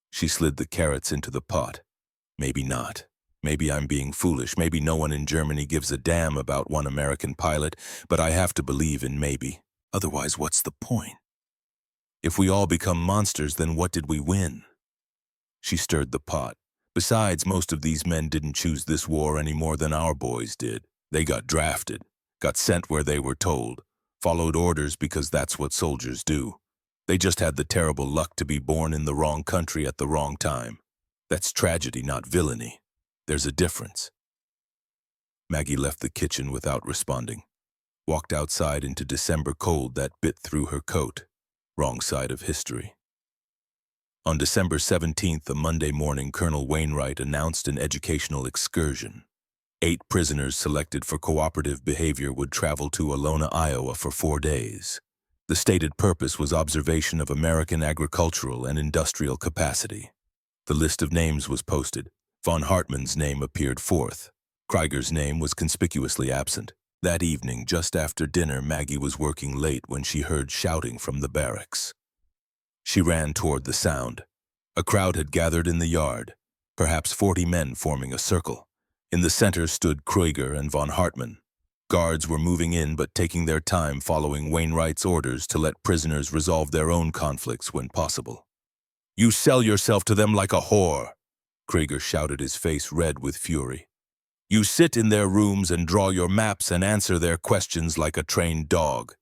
She slid the carrots into the pot. Maybe not. Maybe I'm being foolish. Maybe no one in Germany gives a damn about one American pilot, but I have to believe in maybe. Otherwise, what's the point? If we all become monsters, then what did we win? She stirred the pot. Besides, most of these men didn't choose this war any more than our boys did. They got drafted. got sent where they were told, followed orders because that's what soldiers do. They just had the terrible luck to be born in the wrong country at the wrong time. That's tragedy, not villainy. There's a difference. Maggie left the kitchen without responding, walked outside into December cold that bit through her coat. Wrong side of history. On December 17th, a Monday morning, Colonel Wainwright announced an educational excursion. 8 prisoners selected for cooperative behavior would travel to Alona, Iowa for 4 days. The stated purpose was observation of American agricultural and industrial capacity. The list of names was posted. Von Hartmann's name appeared fourth. Krieger's name was conspicuously absent. That evening, just after dinner, Maggie was working late when she heard shouting from the barracks. She ran toward the sound. A crowd had gathered in the yard, perhaps 40 men forming a circle. In the center stood Krieger and von Hartmann. Guards were moving in but taking their time, following Wainwright's orders to let prisoners resolve their own conflicts when possible. "You sell yourself to them like a whore," Krieger shouted, his face red with fury. "You sit in their rooms and draw your maps and answer their questions like a trained dog.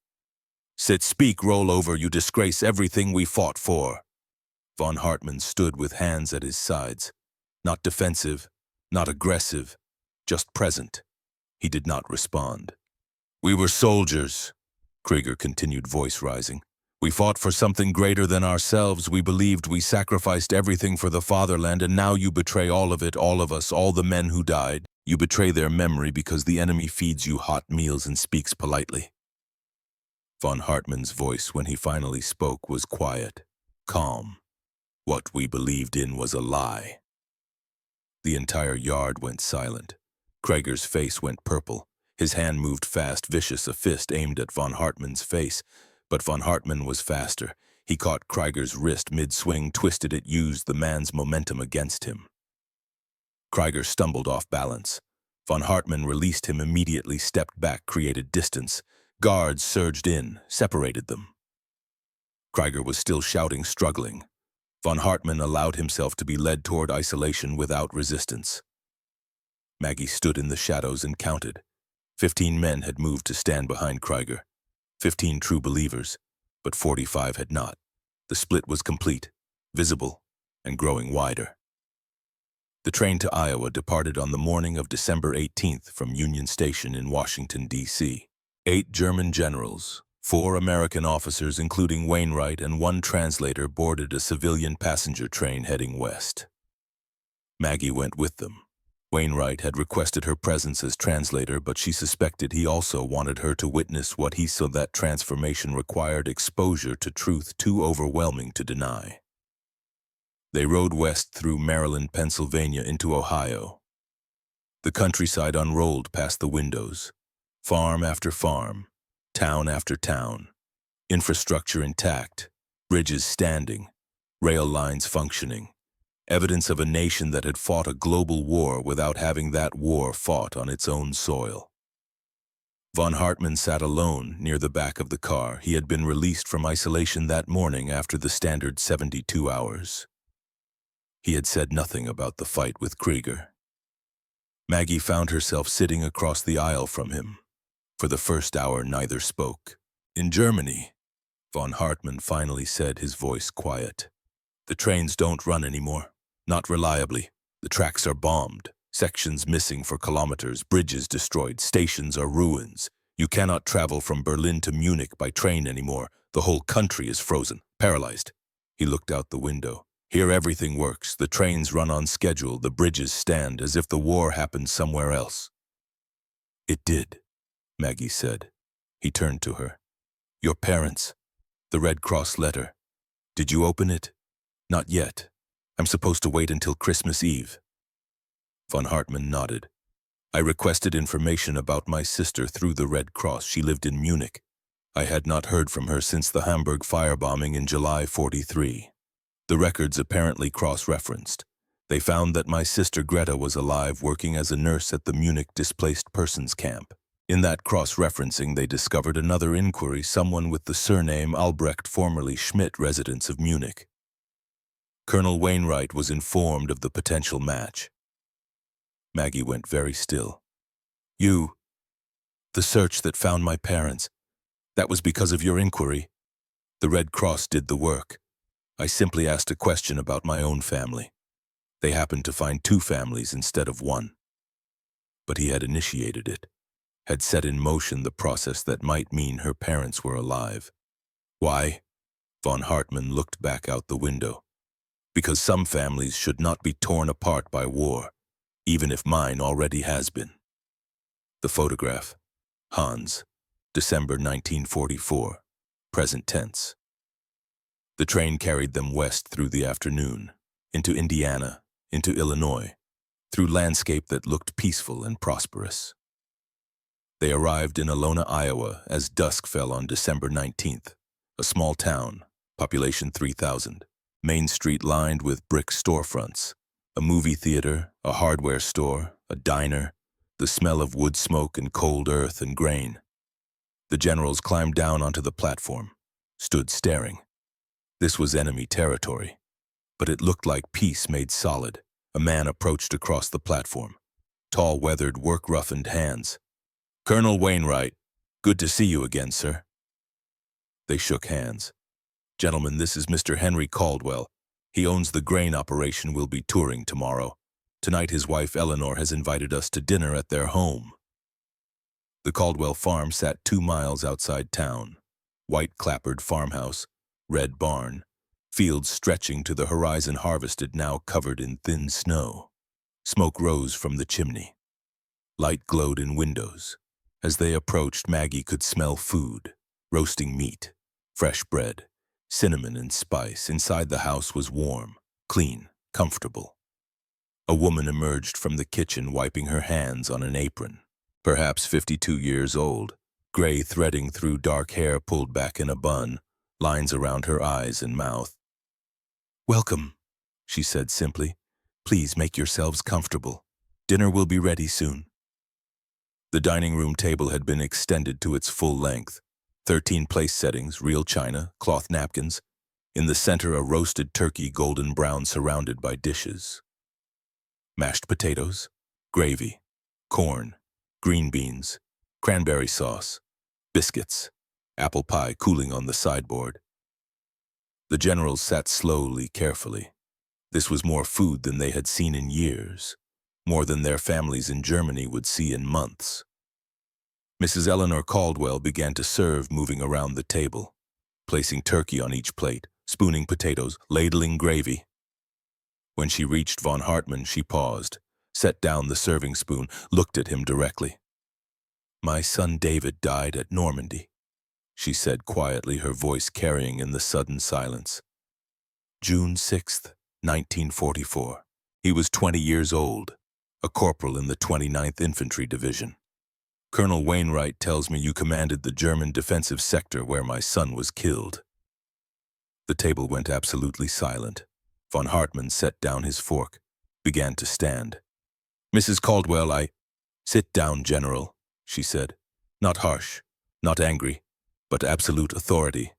Sit, speak, roll over, you disgrace everything we fought for." Von Hartmann stood with hands at his sides, not defensive, not aggressive, just present. He did not respond. "We were soldiers," Krieger continued, voice rising. "We fought for something greater than ourselves. We believed we sacrificed everything for the fatherland, and now you betray all of it, all of us, all the men who died. You betray their memory because the enemy feeds you hot meals and speaks politely." Von Hartmann's voice, when he finally spoke, was quiet, calm. "What we believed in was a lie." The entire yard went silent. Krieger's face went purple. His hand moved fast, vicious, a fist aimed at von Hartmann's face. But von Hartmann was faster. He caught Krieger's wrist mid-swing, twisted it, used the man's momentum against him. Krieger stumbled off balance. Von Hartmann released him immediately, stepped back, created distance. Guards surged in, separated them. Krieger was still shouting, struggling. Von Hartmann allowed himself to be led toward isolation without resistance. Maggie stood in the shadows and counted. 15 men had moved to stand behind Krieger. 15 true believers, but 45 had not. The split was complete, visible, and growing wider. The train to Iowa departed on the morning of December 18th from Union Station in Washington, D.C. 8 German generals, 4 American officers, including Wainwright, and 1 translator boarded a civilian passenger train heading west. Maggie went with them. Wainwright had requested her presence as translator, but she suspected he also wanted her to witness what he saw. That transformation required exposure to truth too overwhelming to deny. They rode west through Maryland, Pennsylvania, into Ohio. The countryside unrolled past the windows. Farm after farm, town after town, infrastructure intact, bridges standing, rail lines functioning, evidence of a nation that had fought a global war without having that war fought on its own soil. Von Hartmann sat alone near the back of the car. He had been released from isolation that morning after the standard 72 hours. He had said nothing about the fight with Krieger. Maggie found herself sitting across the aisle from him. For the first hour, neither spoke. "In Germany," von Hartmann finally said, his voice quiet, "the trains don't run anymore. Not reliably. The tracks are bombed, sections missing for kilometers, bridges destroyed, stations are ruins. You cannot travel from Berlin to Munich by train anymore. The whole country is frozen, paralyzed." He looked out the window. "Here everything works. The trains run on schedule. The bridges stand as if the war happened somewhere else." "It did," Maggie said. He turned to her. "Your parents. The Red Cross letter. Did you open it?" "Not yet. I'm supposed to wait until Christmas Eve." Von Hartmann nodded. "I requested information about my sister through the Red Cross. She lived in Munich. I had not heard from her since the Hamburg firebombing in July '43. The records apparently cross-referenced. They found that my sister Greta was alive, working as a nurse at the Munich displaced persons camp. In that cross-referencing, they discovered another inquiry, someone with the surname Albrecht, formerly Schmidt, residents of Munich. Colonel Wainwright was informed of the potential match. Maggie went very still. "You..." The search that found my parents. That was because of your inquiry. The Red Cross did the work. I simply asked a question about my own family. They happened to find 2 families instead of 1. But he had initiated it, had set in motion the process that might mean her parents were alive. Why? Von Hartmann looked back out the window. Because some families should not be torn apart by war, even if mine already has been. The photograph. Hans, December 1944, present tense. The train carried them west through the afternoon, into Indiana, into Illinois, through landscape that looked peaceful and prosperous. They arrived in Alona, Iowa, as dusk fell on December 19th, a small town, population 3,000, Main Street lined with brick storefronts, a movie theater, a hardware store, a diner, the smell of wood smoke and cold earth and grain. The generals climbed down onto the platform, stood staring. This was enemy territory, but it looked like peace made solid. A man approached across the platform, tall, weathered, work-roughened hands. "Colonel Wainwright, good to see you again, sir." They shook hands. "Gentlemen, this is Mr. Henry Caldwell. He owns the grain operation we'll be touring tomorrow. Tonight his wife Eleanor has invited us to dinner at their home." The Caldwell farm sat 2 miles outside town. White clapboard farmhouse, red barn, fields stretching to the horizon harvested now covered in thin snow. Smoke rose from the chimney. Light glowed in windows. As they approached, Maggie could smell food, roasting meat, fresh bread, cinnamon and spice. Inside the house was warm, clean, comfortable. A woman emerged from the kitchen wiping her hands on an apron, perhaps 52 years old, gray threading through dark hair pulled back in a bun, lines around her eyes and mouth. "Welcome," she said simply. "Please make yourselves comfortable. Dinner will be ready soon." The dining room table had been extended to its full length. 13 place settings, real china, cloth napkins. In the center, a roasted turkey, golden brown, surrounded by dishes. Mashed potatoes, gravy, corn, green beans, cranberry sauce, biscuits, apple pie cooling on the sideboard. The generals sat slowly, carefully. This was more food than they had seen in years, more than their families in Germany would see in months. Mrs. Eleanor Caldwell began to serve, moving around the table, placing turkey on each plate, spooning potatoes, ladling gravy. When she reached von Hartmann, she paused, set down the serving spoon, looked at him directly. "My son David died at Normandy," she said quietly, her voice carrying in the sudden silence. "June 6th, 1944. He was 20 years old, a corporal in the 29th Infantry Division. Colonel Wainwright tells me you commanded the German defensive sector where my son was killed." The table went absolutely silent. Von Hartmann set down his fork, began to stand. "Mrs. Caldwell, Sit down, General," she said. Not harsh, not angry, but absolute authority.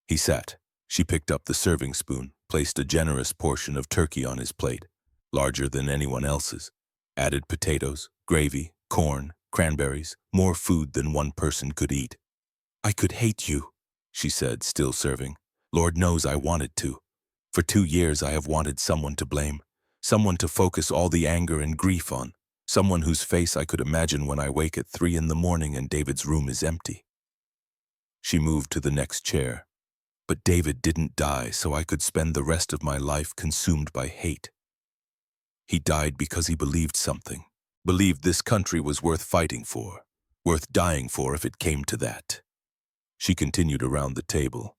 He sat. She picked up the serving spoon, placed a generous portion of turkey on his plate, larger than anyone else's, added potatoes, gravy, corn, cranberries, more food than one person could eat. "I could hate you," she said, still serving. "Lord knows I wanted to. For 2 years I have wanted someone to blame, someone to focus all the anger and grief on, someone whose face I could imagine when I wake at 3 in the morning and David's room is empty." She moved to the next chair. "But David didn't die so I could spend the rest of my life consumed by hate. He died because he believed something, believed this country was worth fighting for, worth dying for if it came to that." She continued around the table.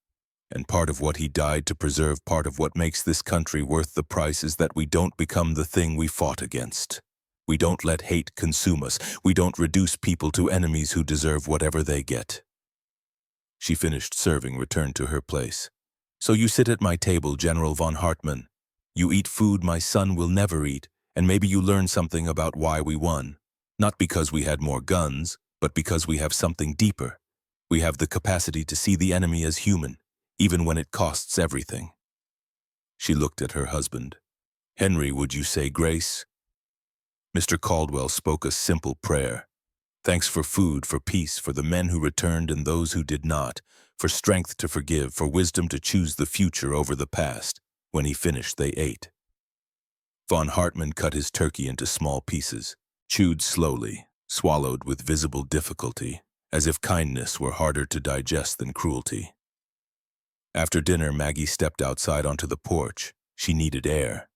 "And part of what he died to preserve, part of what makes this country worth the price is that we don't become the thing we fought against. We don't let hate consume us. We don't reduce people to enemies who deserve whatever they get." She finished serving, returned to her place. "So you sit at my table, General von Hartmann. You eat food my son will never eat, and maybe you learn something about why we won. Not because we had more guns, but because we have something deeper. We have the capacity to see the enemy as human, even when it costs everything." She looked at her husband. "Henry, would you say grace?" Mr. Caldwell spoke a simple prayer. Thanks for food, for peace, for the men who returned and those who did not, for strength to forgive, for wisdom to choose the future over the past. When he finished, they ate. Von Hartmann cut his turkey into small pieces, chewed slowly, swallowed with visible difficulty, as if kindness were harder to digest than cruelty. After dinner, Maggie stepped outside onto the porch. She needed air.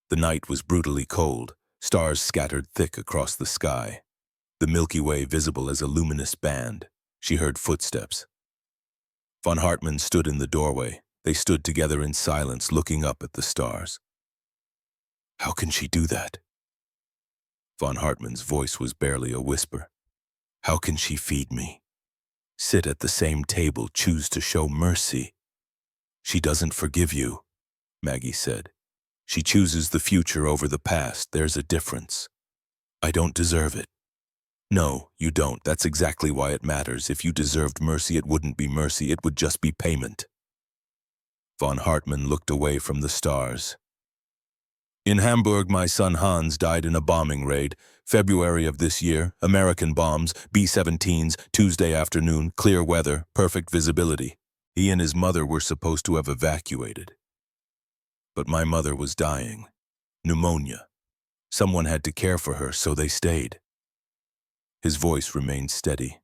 The night was brutally cold, stars scattered thick across the sky. The Milky Way visible as a luminous band. She heard footsteps. Von Hartmann stood in the doorway. They stood together in silence, looking up at the stars. How can she do that? Von Hartmann's voice was barely a whisper. How can she feed me? Sit at the same table, choose to show mercy? She doesn't forgive you, Maggie said. She chooses the future over the past. There's a difference. I don't deserve it. No, you don't. That's exactly why it matters. If you deserved mercy, it wouldn't be mercy. It would just be payment. Von Hartmann looked away from the stars. In Hamburg, my son Hans died in a bombing raid. February of this year, American bombs, B-17s, Tuesday afternoon, clear weather, perfect visibility. He and his mother were supposed to have evacuated. But my mother was dying. Pneumonia. Someone had to care for her, so they stayed. His voice remained steady.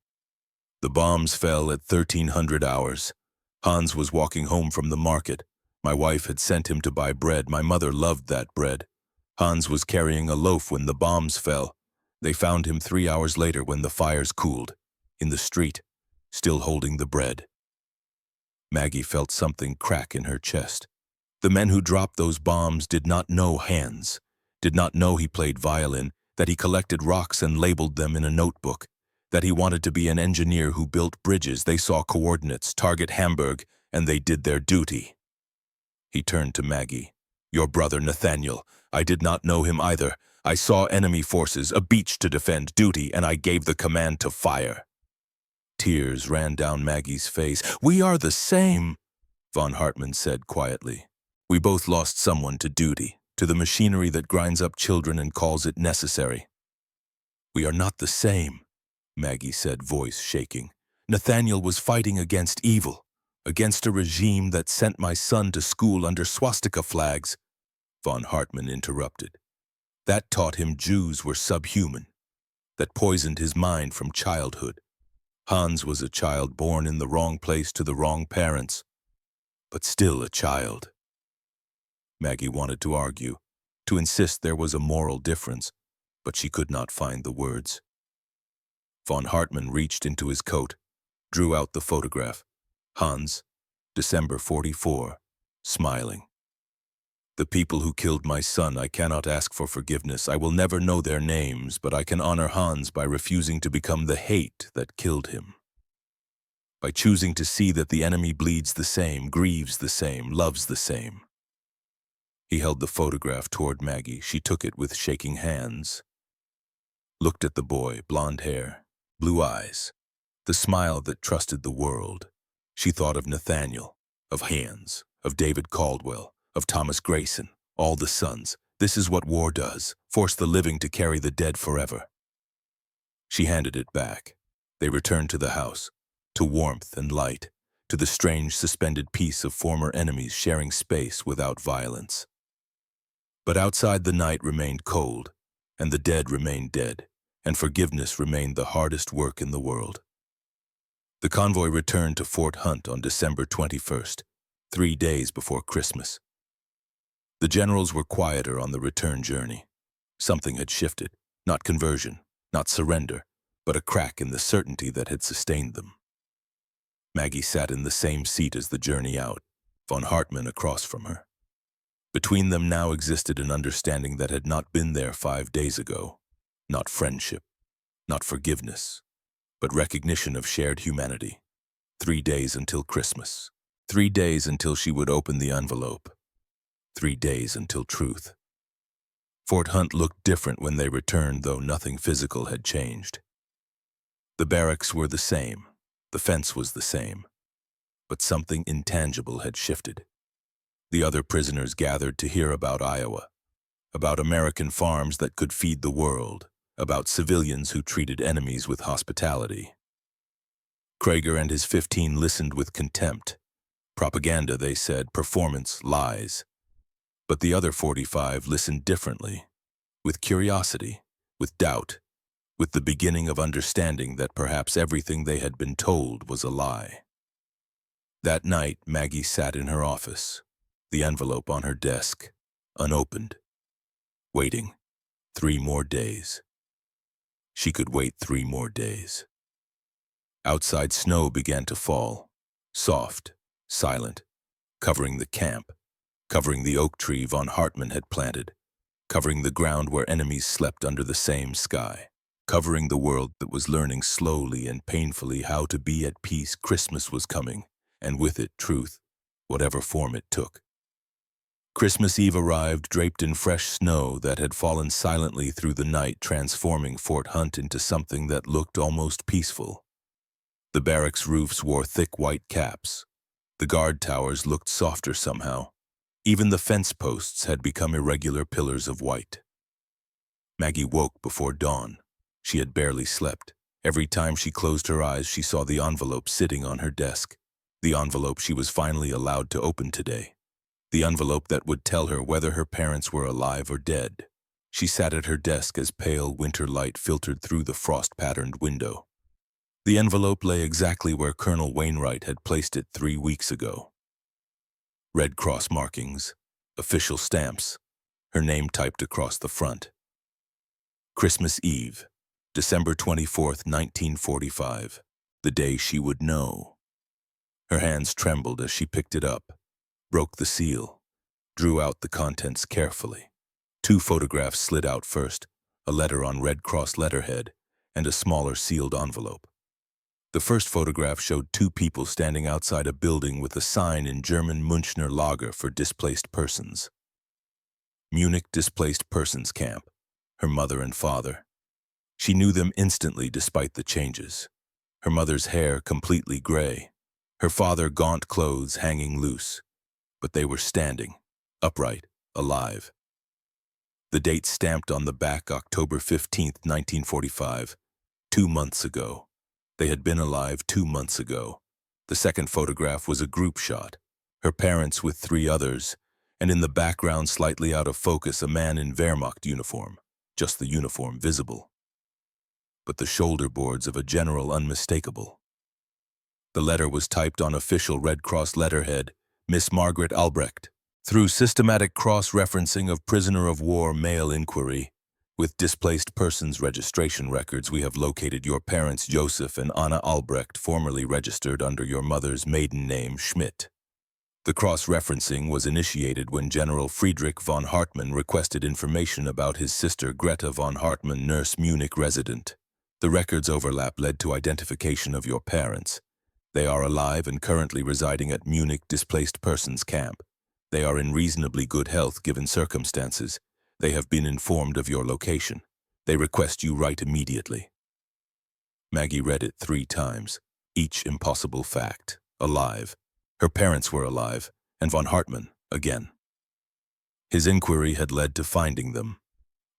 The bombs fell at 1300 hours. Hans was walking home from the market. My wife had sent him to buy bread. My mother loved that bread. Hans was carrying a loaf when the bombs fell. They found him 3 hours later when the fires cooled, in the street, still holding the bread. Maggie felt something crack in her chest. The men who dropped those bombs did not know Hans, did not know he played violin, that he collected rocks and labeled them in a notebook, that he wanted to be an engineer who built bridges. They saw coordinates, target Hamburg, and they did their duty. He turned to Maggie. Your brother, Nathaniel. I did not know him either. I saw enemy forces, a beach to defend, duty, and I gave the command to fire. Tears ran down Maggie's face. We are the same, Von Hartmann said quietly. We both lost someone to duty, to the machinery that grinds up children and calls it necessary. We are not the same, Maggie said, voice shaking. Nathaniel was fighting against evil, against a regime that sent my son to school under swastika flags. Von Hartmann interrupted. That taught him Jews were subhuman, that poisoned his mind from childhood. Hans was a child born in the wrong place to the wrong parents, but still a child. Maggie wanted to argue, to insist there was a moral difference, but she could not find the words. Von Hartmann reached into his coat, drew out the photograph. Hans, December 44, smiling. The people who killed my son, I cannot ask for forgiveness. I will never know their names, but I can honor Hans by refusing to become the hate that killed him. By choosing to see that the enemy bleeds the same, grieves the same, loves the same. He held the photograph toward Maggie. She took it with shaking hands. Looked at the boy, blonde hair, blue eyes, the smile that trusted the world. She thought of Nathaniel, of Hans, of David Caldwell, of Thomas Grayson, all the sons. This is what war does, force the living to carry the dead forever. She handed it back. They returned to the house, to warmth and light, to the strange suspended peace of former enemies sharing space without violence. But outside the night remained cold, and the dead remained dead, and forgiveness remained the hardest work in the world. The convoy returned to Fort Hunt on December 21st, 3 days before Christmas. The generals were quieter on the return journey. Something had shifted, not conversion, not surrender, but a crack in the certainty that had sustained them. Maggie sat in the same seat as the journey out, Von Hartmann across from her. Between them now existed an understanding that had not been there 5 days ago. Not friendship, not forgiveness, but recognition of shared humanity. 3 days until Christmas. 3 days until she would open the envelope. 3 days until truth. Fort Hunt looked different when they returned, though nothing physical had changed. The barracks were the same. The fence was the same. But something intangible had shifted. The other prisoners gathered to hear about Iowa, about American farms that could feed the world, about civilians who treated enemies with hospitality. Krager and his 15 listened with contempt. Propaganda, they said, performance, lies. But the other 45 listened differently, with curiosity, with doubt, with the beginning of understanding that perhaps everything they had been told was a lie. That night, Maggie sat in her office, the envelope on her desk, unopened, waiting 3 more days. She could wait 3 more days. Outside, snow began to fall, soft, silent, covering the camp, covering the oak tree von Hartmann had planted, covering the ground where enemies slept under the same sky, covering the world that was learning slowly and painfully how to be at peace. Christmas was coming, and with it truth, whatever form it took. Christmas Eve arrived draped in fresh snow that had fallen silently through the night, transforming Fort Hunt into something that looked almost peaceful. The barracks roofs wore thick white caps. The guard towers looked softer somehow. Even the fence posts had become irregular pillars of white. Maggie woke before dawn. She had barely slept. Every time she closed her eyes, she saw the envelope sitting on her desk. The envelope she was finally allowed to open today. The envelope that would tell her whether her parents were alive or dead. She sat at her desk as pale winter light filtered through the frost-patterned window. The envelope lay exactly where Colonel Wainwright had placed it 3 weeks ago. Red Cross markings, official stamps, her name typed across the front. Christmas Eve, December 24th, 1945, the day she would know. Her hands trembled as she picked it up, broke the seal, drew out the contents carefully. 2 photographs slid out first, a letter on Red Cross letterhead, and a smaller sealed envelope. The first photograph showed 2 people standing outside a building with a sign in German Münchner Lager for displaced persons. Munich Displaced Persons Camp, her mother and father. She knew them instantly despite the changes. Her mother's hair completely gray, her father gaunt clothes hanging loose. But they were standing, upright, alive. The date stamped on the back, October 15th, 1945, 2 months ago. They had been alive 2 months ago. The second photograph was a group shot, her parents with 3 others, and in the background, slightly out of focus, a man in Wehrmacht uniform, just the uniform visible. But the shoulder boards of a general unmistakable. The letter was typed on official Red Cross letterhead, Miss Margaret Albrecht. Through systematic cross-referencing of prisoner of war mail inquiry, with displaced persons registration records, we have located your parents Joseph and Anna Albrecht, formerly registered under your mother's maiden name Schmidt. The cross-referencing was initiated when General Friedrich von Hartmann requested information about his sister Greta von Hartmann, nurse, Munich resident. The records overlap led to identification of your parents. They are alive and currently residing at Munich Displaced Persons Camp. They are in reasonably good health given circumstances. They have been informed of your location. They request you write immediately. Maggie read it 3 times, each impossible fact. Alive. Her parents were alive, and von Hartmann, again. His inquiry had led to finding them.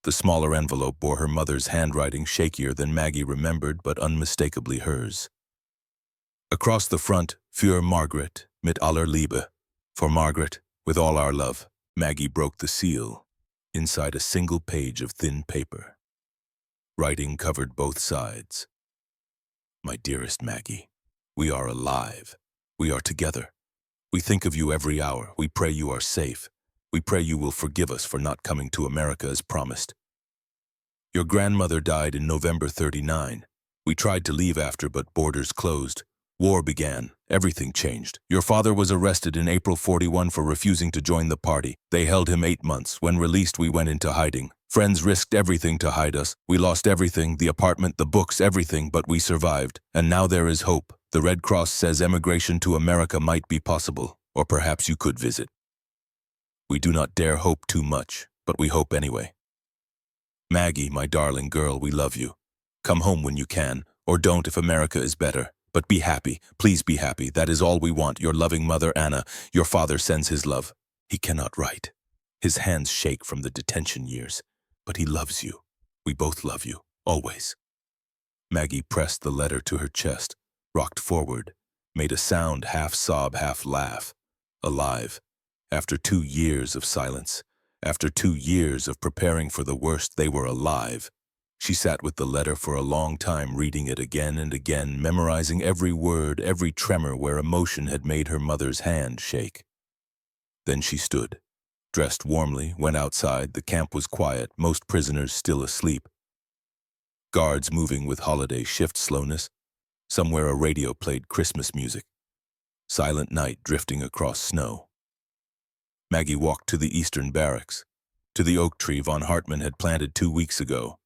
The smaller envelope bore her mother's handwriting, shakier than Maggie remembered, but unmistakably hers. Across the front, für Margaret, mit aller Liebe. For Margaret, with all our love. Maggie broke the seal. Inside a single page of thin paper. Writing covered both sides. My dearest Maggie, we are alive. We are together. We think of you every hour. We pray you are safe. We pray you will forgive us for not coming to America as promised. Your grandmother died in November 39. We tried to leave after, but borders closed. War began. Everything changed. Your father was arrested in April 41 for refusing to join the party. They held him 8 months. When released, we went into hiding. Friends risked everything to hide us. We lost everything, the apartment, the books, everything, but we survived. And now there is hope. The Red Cross says emigration to America might be possible, or perhaps you could visit. We do not dare hope too much, but we hope anyway. Maggie, my darling girl, we love you. Come home when you can, or don't if America is better. But be happy, please be happy. That is all we want. Your loving mother, Anna. Your father sends his love. He cannot write. His hands shake from the detention years. But he loves you. We both love you. Always. Maggie pressed the letter to her chest, rocked forward, made a sound half sob, half laugh. Alive. After 2 years of silence, after 2 years of preparing for the worst, they were alive. She sat with the letter for a long time, reading it again and again, memorizing every word, every tremor where emotion had made her mother's hand shake. Then she stood, dressed warmly, went outside. The camp was quiet, most prisoners still asleep. Guards moving with holiday shift slowness. Somewhere a radio played Christmas music. Silent night drifting across snow. Maggie walked to the eastern barracks, to the oak tree von Hartmann had planted 2 weeks ago.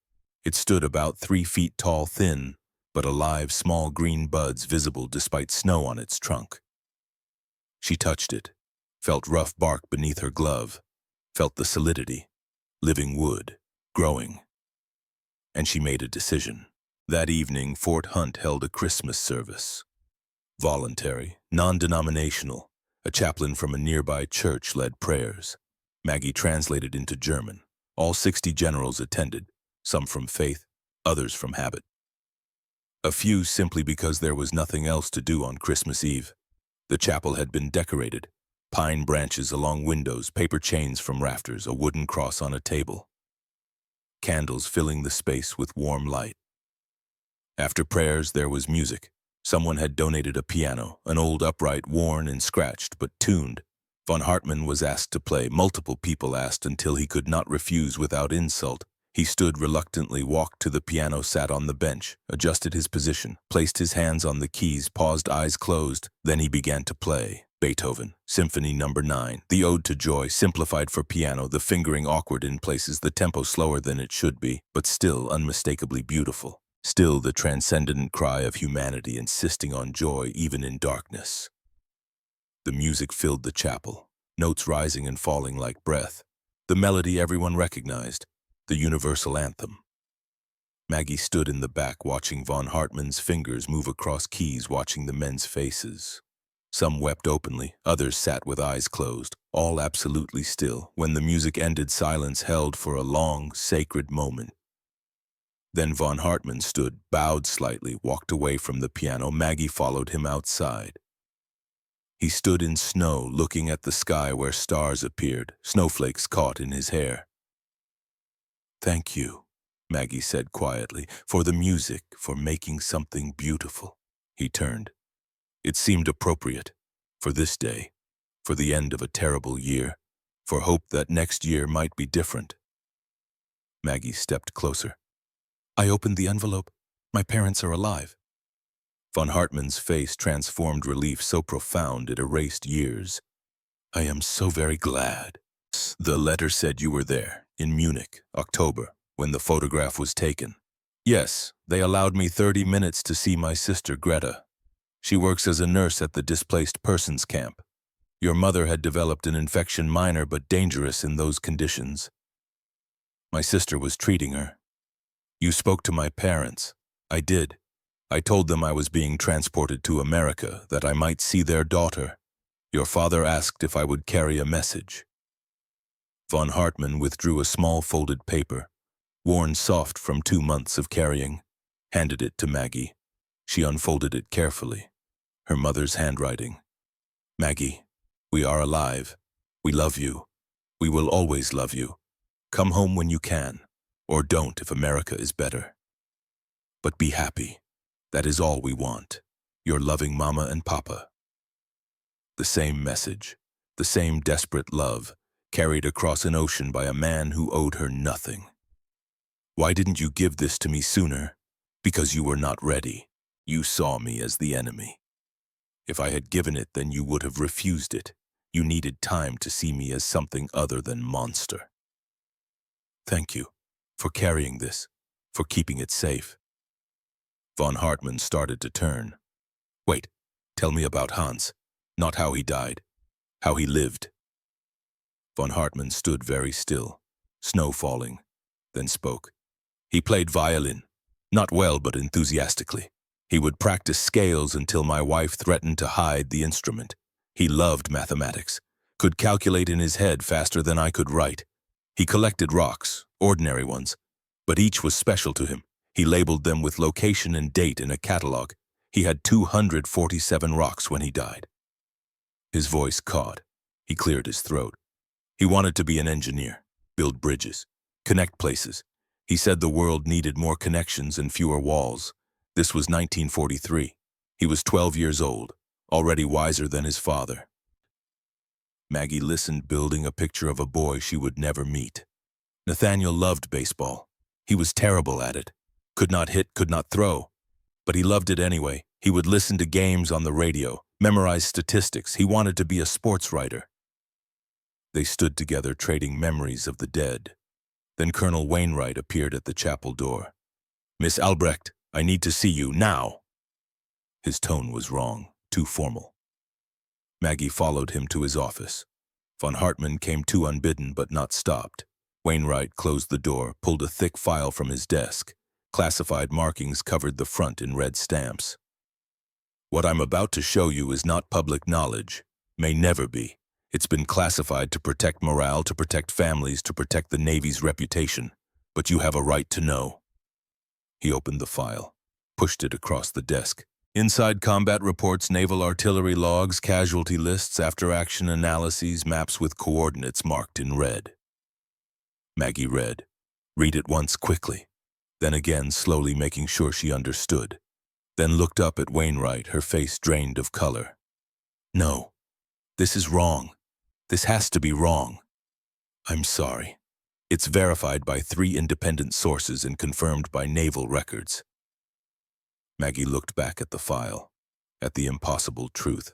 It stood about 3 feet tall, thin, but alive, small green buds visible despite snow on its trunk. She touched it, felt rough bark beneath her glove, felt the solidity, living wood, growing. And she made a decision. That evening, Fort Hunt held a Christmas service. Voluntary, non-denominational, a chaplain from a nearby church led prayers. Maggie translated into German. All 60 generals attended, some from faith, others from habit. A few simply because there was nothing else to do on Christmas Eve. The chapel had been decorated, pine branches along windows, paper chains from rafters, a wooden cross on a table. Candles filling the space with warm light. After prayers, there was music. Someone had donated a piano, an old upright, worn and scratched, but tuned. Von Hartmann was asked to play. Multiple people asked until he could not refuse without insult. He stood reluctantly, walked to the piano, sat on the bench, adjusted his position, placed his hands on the keys, paused, eyes closed. Then he began to play. Beethoven, Symphony No. 9, the Ode to Joy, simplified for piano, the fingering awkward in places, the tempo slower than it should be, but still unmistakably beautiful. Still the transcendent cry of humanity insisting on joy even in darkness. The music filled the chapel, notes rising and falling like breath. The melody everyone recognized, the universal anthem. Maggie stood in the back watching von Hartmann's fingers move across keys, watching the men's faces. Some wept openly, others sat with eyes closed, all absolutely still. When the music ended, silence held for a long, sacred moment. Then von Hartmann stood, bowed slightly, walked away from the piano. Maggie followed him outside. He stood in snow, looking at the sky where stars appeared, snowflakes caught in his hair. "Thank you," Maggie said quietly, "for the music, for making something beautiful." He turned. It seemed appropriate, for this day, for the end of a terrible year, for hope that next year might be different. Maggie stepped closer. "I opened the envelope. My parents are alive." Von Hartmann's face transformed relief so profound it erased years. "I am so very glad. The letter said you were there, in Munich, October, when the photograph was taken. Yes, they allowed me 30 minutes to see my sister Greta. She works as a nurse at the displaced persons camp. Your mother had developed an infection, minor but dangerous in those conditions. My sister was treating her. You spoke to my parents. I did. I told them I was being transported to America, that I might see their daughter. Your father asked if I would carry a message." Von Hartmann withdrew a small folded paper, worn soft from 2 months of carrying, handed it to Maggie. She unfolded it carefully. Her mother's handwriting. "Maggie, we are alive. We love you. We will always love you. Come home when you can, or don't if America is better. But be happy. That is all we want. Your loving Mama and Papa." The same message, the same desperate love, carried across an ocean by a man who owed her nothing. "Why didn't you give this to me sooner? Because you were not ready. You saw me as the enemy. If I had given it, then you would have refused it. You needed time to see me as something other than monster. Thank you for carrying this, for keeping it safe." Von Hartmann started to turn. "Wait, tell me about Hans. Not how he died, how he lived." Von Hartmann stood very still, snow falling, then spoke. "He played violin, not well but enthusiastically. He would practice scales until my wife threatened to hide the instrument. He loved mathematics, could calculate in his head faster than I could write. He collected rocks, ordinary ones, but each was special to him. He labeled them with location and date in a catalog. He had 247 rocks when he died. His voice caught. He cleared his throat. He wanted to be an engineer, build bridges, connect places. He said the world needed more connections and fewer walls. This was 1943. He was 12 years old, already wiser than his father. Maggie listened, building a picture of a boy she would never meet. Nathaniel loved baseball. He was terrible at it. Could not hit, could not throw. But he loved it anyway. He would listen to games on the radio, memorize statistics. He wanted to be a sports writer. They stood together, trading memories of the dead. Then Colonel Wainwright appeared at the chapel door. "Miss Albrecht, I need to see you now." His tone was wrong, too formal. Maggie followed him to his office. Von Hartmann came too unbidden but not stopped. Wainwright closed the door, pulled a thick file from his desk. Classified markings covered the front in red stamps. "What I'm about to show you is not public knowledge, may never be. It's been classified to protect morale, to protect families, to protect the Navy's reputation. But you have a right to know." He opened the file, pushed it across the desk. "Inside combat reports, naval artillery logs, casualty lists, after-action analyses, maps with coordinates marked in red." Maggie read. Read it once quickly, then again slowly, making sure she understood. Then looked up at Wainwright, her face drained of color. "No, this is wrong. This has to be wrong. I'm sorry. It's verified by 3 independent sources and confirmed by naval records." Maggie looked back at the file, at the impossible truth.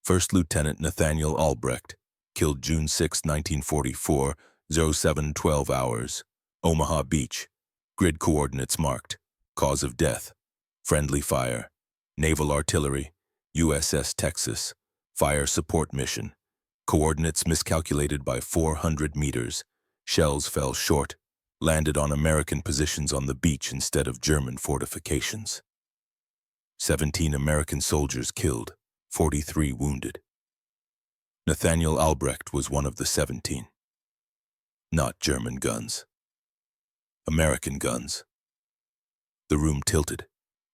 First Lieutenant Nathaniel Albrecht, killed June 6, 1944, 07:12 hours, Omaha Beach. Grid coordinates marked. Cause of death: friendly fire. Naval artillery, USS Texas. Fire support mission. Coordinates miscalculated by 400 meters. Shells fell short, landed on American positions on the beach instead of German fortifications. 17 American soldiers killed, 43 wounded. Nathaniel Albrecht was one of the 17. Not German guns. American guns. The room tilted.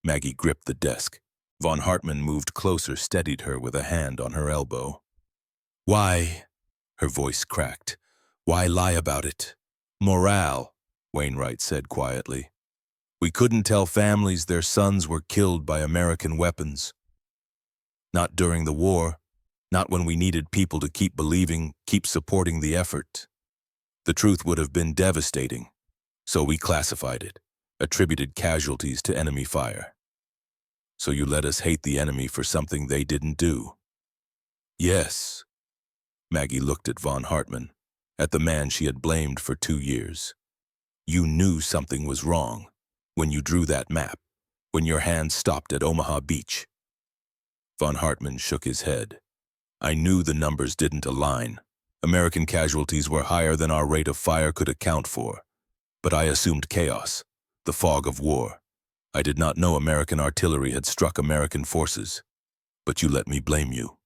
Maggie gripped the desk. Von Hartmann moved closer, steadied her with a hand on her elbow. "Why?" Her voice cracked. "Why lie about it?" "Morale," Wainwright said quietly. "We couldn't tell families their sons were killed by American weapons. Not during the war, not when we needed people to keep believing, keep supporting the effort. The truth would have been devastating, so we classified it, attributed casualties to enemy fire. So you let us hate the enemy for something they didn't do." "Yes." Maggie looked at Von Hartmann, at the man she had blamed for 2 years. "You knew something was wrong when you drew that map, when your hand stopped at Omaha Beach." Von Hartmann shook his head. "I knew the numbers didn't align. American casualties were higher than our rate of fire could account for. But I assumed chaos, the fog of war. I did not know American artillery had struck American forces. But you let me blame you.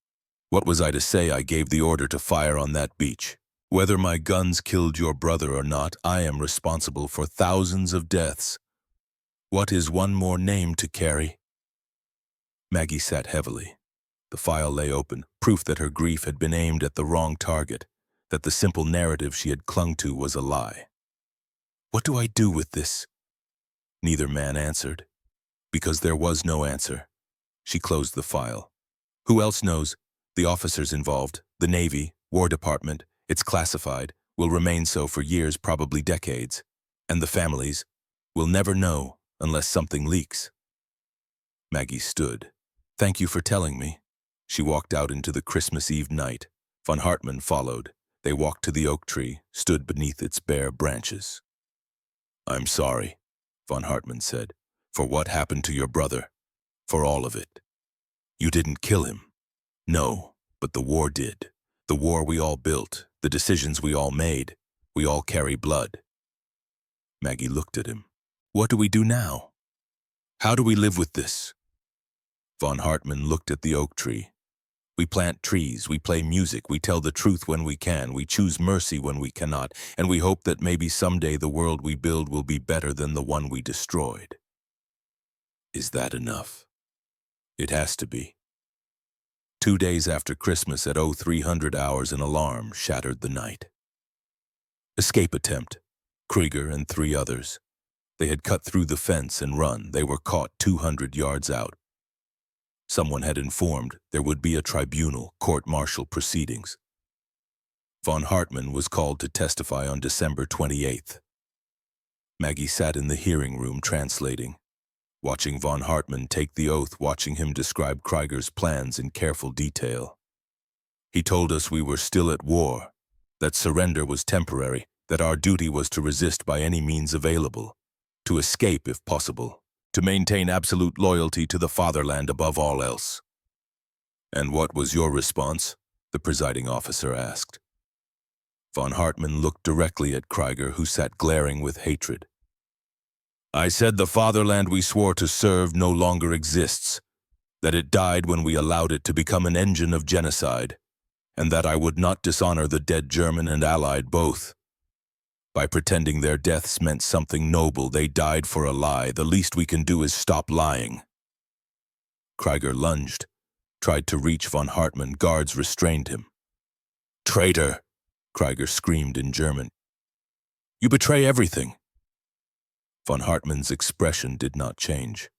What was I to say? I gave the order to fire on that beach. Whether my guns killed your brother or not, I am responsible for thousands of deaths. What is one more name to carry?" Maggie sat heavily. The file lay open, proof that her grief had been aimed at the wrong target, that the simple narrative she had clung to was a lie. "What do I do with this?" Neither man answered. Because there was no answer, she closed the file. "Who else knows? The officers involved, the Navy, War Department, it's classified, will remain so for years, probably decades. And the families will never know unless something leaks." Maggie stood. "Thank you for telling me." She walked out into the Christmas Eve night. Von Hartmann followed. They walked to the oak tree, stood beneath its bare branches. "I'm sorry," Von Hartmann said, "for what happened to your brother. For all of it. You didn't kill him. No, but the war did. The war we all built, the decisions we all made. We all carry blood." Maggie looked at him. "What do we do now? How do we live with this?" Von Hartmann looked at the oak tree. We plant trees, we play music, we tell the truth when we can, we choose mercy when we cannot, and we hope that maybe someday the world we build will be better than the one we destroyed. Is that enough? It has to be. 2 days after Christmas at 0300 hours, an alarm shattered the night. Escape attempt. Krieger and 3 others. They had cut through the fence and run. They were caught 200 yards out. Someone had informed there would be a tribunal, court-martial proceedings. Von Hartmann was called to testify on December 28th. Maggie sat in the hearing room translating, watching von Hartmann take the oath, watching him describe Krieger's plans in careful detail. He told us we were still at war, that surrender was temporary, that our duty was to resist by any means available, to escape if possible, to maintain absolute loyalty to the fatherland above all else. And what was your response? The presiding officer asked. Von Hartmann looked directly at Krieger, who sat glaring with hatred. I said the fatherland we swore to serve no longer exists, that it died when we allowed it to become an engine of genocide, and that I would not dishonor the dead German and Allied both. By pretending their deaths meant something noble, they died for a lie. The least we can do is stop lying. Krieger lunged, tried to reach von Hartmann. Guards restrained him. Traitor, Krieger screamed in German. You betray everything. Von Hartmann's expression did not change.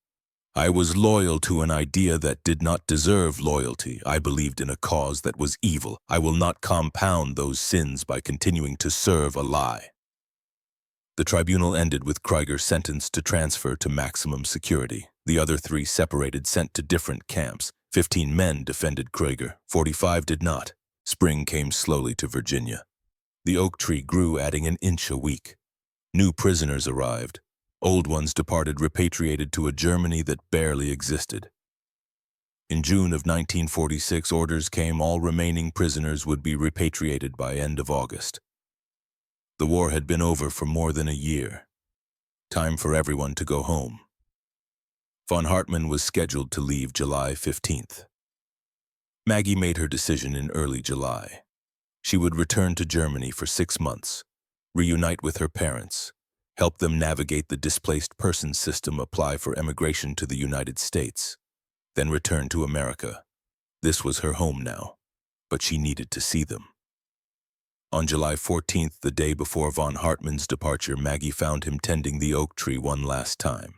I was loyal to an idea that did not deserve loyalty. I believed in a cause that was evil. I will not compound those sins by continuing to serve a lie. The tribunal ended with Krieger sentenced to transfer to maximum security. The other 3 separated, sent to different camps. 15 men defended Krieger, 45 did not. Spring came slowly to Virginia. The oak tree grew, adding an inch a week. New prisoners arrived. Old ones departed, repatriated to a Germany that barely existed. In June of 1946, orders came all remaining prisoners would be repatriated by end of August. The war had been over for more than a year. Time for everyone to go home. Von Hartmann was scheduled to leave July 15th. Maggie made her decision in early July. She would return to Germany for 6 months, reunite with her parents, help them navigate the displaced persons system, apply for emigration to the United States, then return to America. This was her home now, but she needed to see them. On July 14th, the day before von Hartmann's departure, Maggie found him tending the oak tree one last time.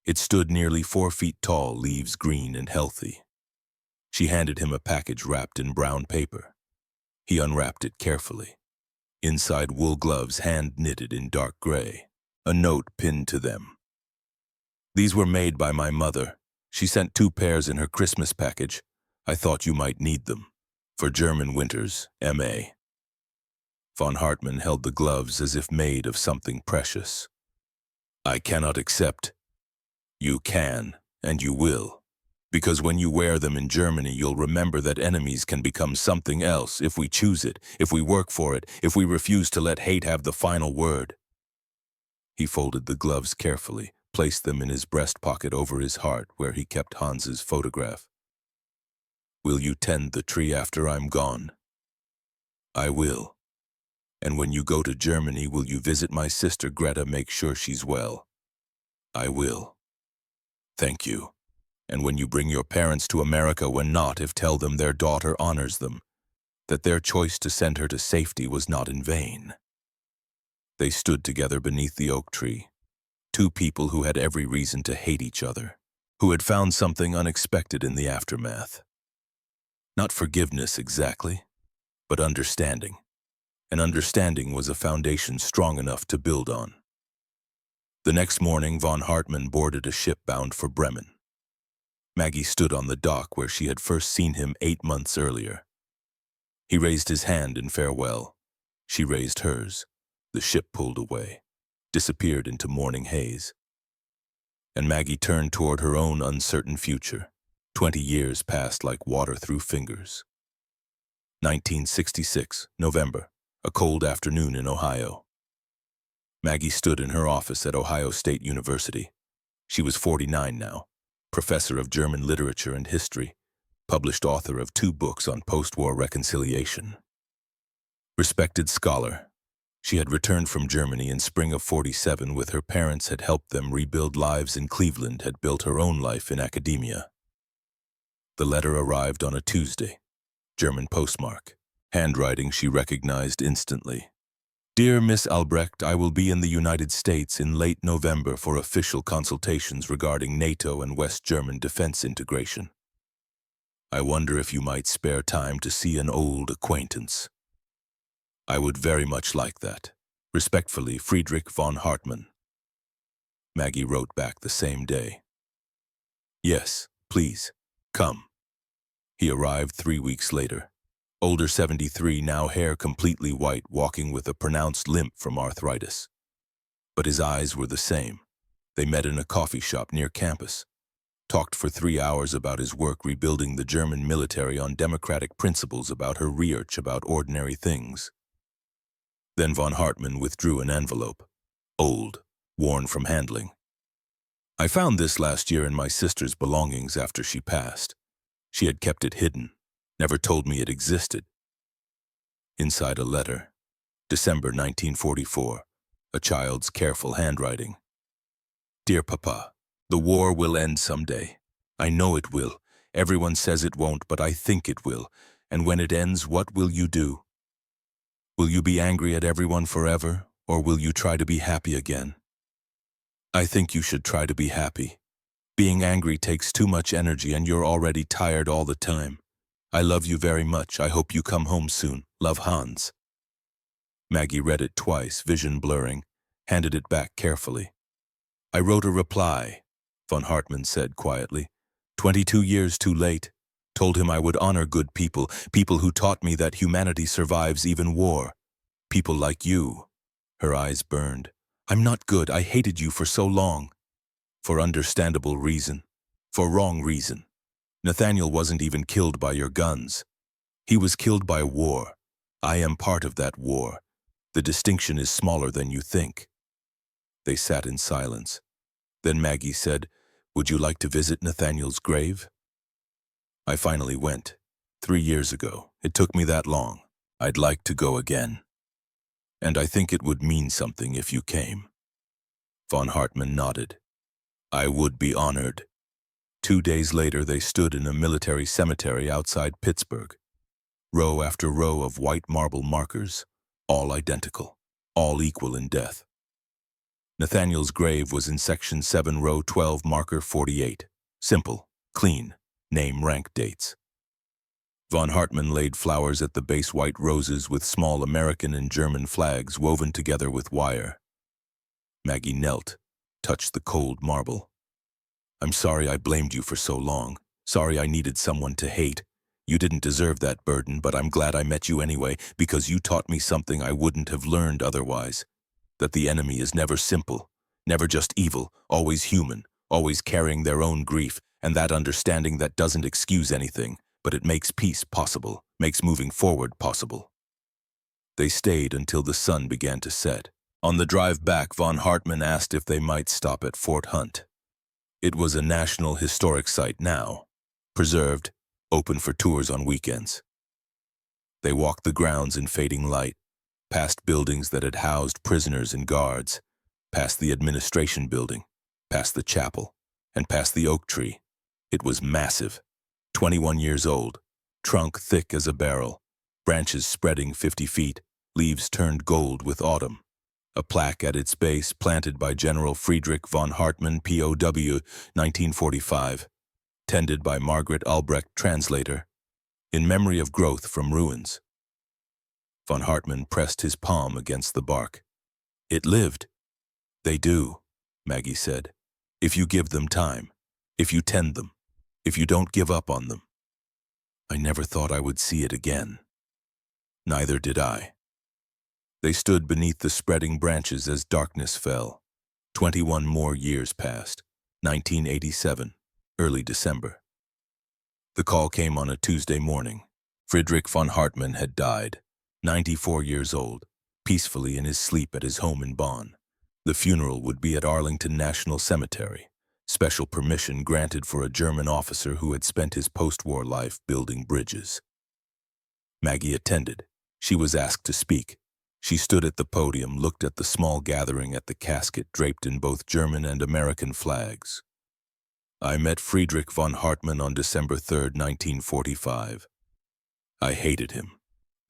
It stood nearly 4 feet tall, leaves green and healthy. She handed him a package wrapped in brown paper. He unwrapped it carefully. Inside, wool gloves hand-knitted in dark gray, a note pinned to them. These were made by my mother. She sent 2 pairs in her Christmas package. I thought you might need them. For German winters, M.A. Von Hartmann held the gloves as if made of something precious. I cannot accept. You can, and you will. Because when you wear them in Germany, you'll remember that enemies can become something else if we choose it, if we work for it, if we refuse to let hate have the final word. He folded the gloves carefully, placed them in his breast pocket over his heart where he kept Hans's photograph. Will you tend the tree after I'm gone? I will. And when you go to Germany, will you visit my sister Greta, make sure she's well? I will. Thank you. And when you bring your parents to America, when not, if tell them their daughter honors them, that their choice to send her to safety was not in vain. They stood together beneath the oak tree, 2 people who had every reason to hate each other, who had found something unexpected in the aftermath. Not forgiveness exactly, but understanding. And understanding was a foundation strong enough to build on. The next morning, von Hartmann boarded a ship bound for Bremen. Maggie stood on the dock where she had first seen him 8 months earlier. He raised his hand in farewell. She raised hers. The ship pulled away, disappeared into morning haze. And Maggie turned toward her own uncertain future. 20 years passed like water through fingers. 1966, November. A cold afternoon in Ohio. Maggie stood in her office at Ohio State University. She was 49 now, professor of German literature and history, published author of 2 books on post-war reconciliation. Respected scholar, she had returned from Germany in spring of '47 with her parents, had helped them rebuild lives in Cleveland, had built her own life in academia. The letter arrived on a Tuesday, German postmark, handwriting she recognized instantly. Dear Miss Albrecht, I will be in the United States in late November for official consultations regarding NATO and West German defense integration. I wonder if you might spare time to see an old acquaintance. I would very much like that. Respectfully, Friedrich von Hartmann. Maggie wrote back the same day. Yes, please, come. He arrived 3 weeks later. Older 73, now hair completely white, walking with a pronounced limp from arthritis. But his eyes were the same. They met in a coffee shop near campus. Talked for 3 hours about his work rebuilding the German military on democratic principles, about her research about ordinary things. Then von Hartmann withdrew an envelope. Old, worn from handling. I found this last year in my sister's belongings after she passed. She had kept it hidden, never told me it existed. Inside a letter, December 1944, a child's careful handwriting. Dear Papa, the war will end someday. I know it will. Everyone says it won't, but I think it will. And when it ends, what will you do? Will you be angry at everyone forever, or will you try to be happy again? I think you should try to be happy. Being angry takes too much energy and you're already tired all the time. I love you very much. I hope you come home soon. Love, Hans. Maggie read it twice, vision blurring, handed it back carefully. I wrote a reply, von Hartmann said quietly. 22 years too late. Told him I would honor good people, people who taught me that humanity survives even war. People like you. Her eyes burned. I'm not good. I hated you for so long. For understandable reason. For wrong reason. Nathaniel wasn't even killed by your guns. He was killed by war. I am part of that war. The distinction is smaller than you think. They sat in silence. Then Maggie said, would you like to visit Nathaniel's grave? I finally went. 3 years ago. It took me that long. I'd like to go again. And I think it would mean something if you came. Von Hartmann nodded. I would be honored. 2 days later, they stood in a military cemetery outside Pittsburgh. Row after row of white marble markers, all identical, all equal in death. Nathaniel's grave was in Section 7, Row 12, Marker 48. Simple, clean, name, rank, dates. Von Hartmann laid flowers at the base, white roses with small American and German flags woven together with wire. Maggie knelt, touched the cold marble. I'm sorry I blamed you for so long. Sorry I needed someone to hate. You didn't deserve that burden, but I'm glad I met you anyway, because you taught me something I wouldn't have learned otherwise. That the enemy is never simple, never just evil, always human, always carrying their own grief, and that understanding that doesn't excuse anything, but it makes peace possible, makes moving forward possible. They stayed until the sun began to set. On the drive back, von Hartmann asked if they might stop at Fort Hunt. It was a National Historic Site now, preserved, open for tours on weekends. They walked the grounds in fading light, past buildings that had housed prisoners and guards, past the administration building, past the chapel, and past the oak tree. It was massive, 21 years old, trunk thick as a barrel, branches spreading 50 feet, leaves turned gold with autumn. A plaque at its base planted by General Friedrich von Hartmann, POW, 1945, tended by Margaret Albrecht, translator, in memory of growth from ruins. Von Hartmann pressed his palm against the bark. It lived. They do, Maggie said, if you give them time, if you tend them, if you don't give up on them. I never thought I would see it again. Neither did I. They stood beneath the spreading branches as darkness fell. 21 more years passed. 1987, early December. The call came on a Tuesday morning. Friedrich von Hartmann had died, 94 years old, peacefully in his sleep at his home in Bonn. The funeral would be at Arlington National Cemetery, special permission granted for a German officer who had spent his post-war life building bridges. Maggie attended. She was asked to speak. She stood at the podium, looked at the small gathering at the casket draped in both German and American flags. I met Friedrich von Hartmann on December 3, 1945. I hated him.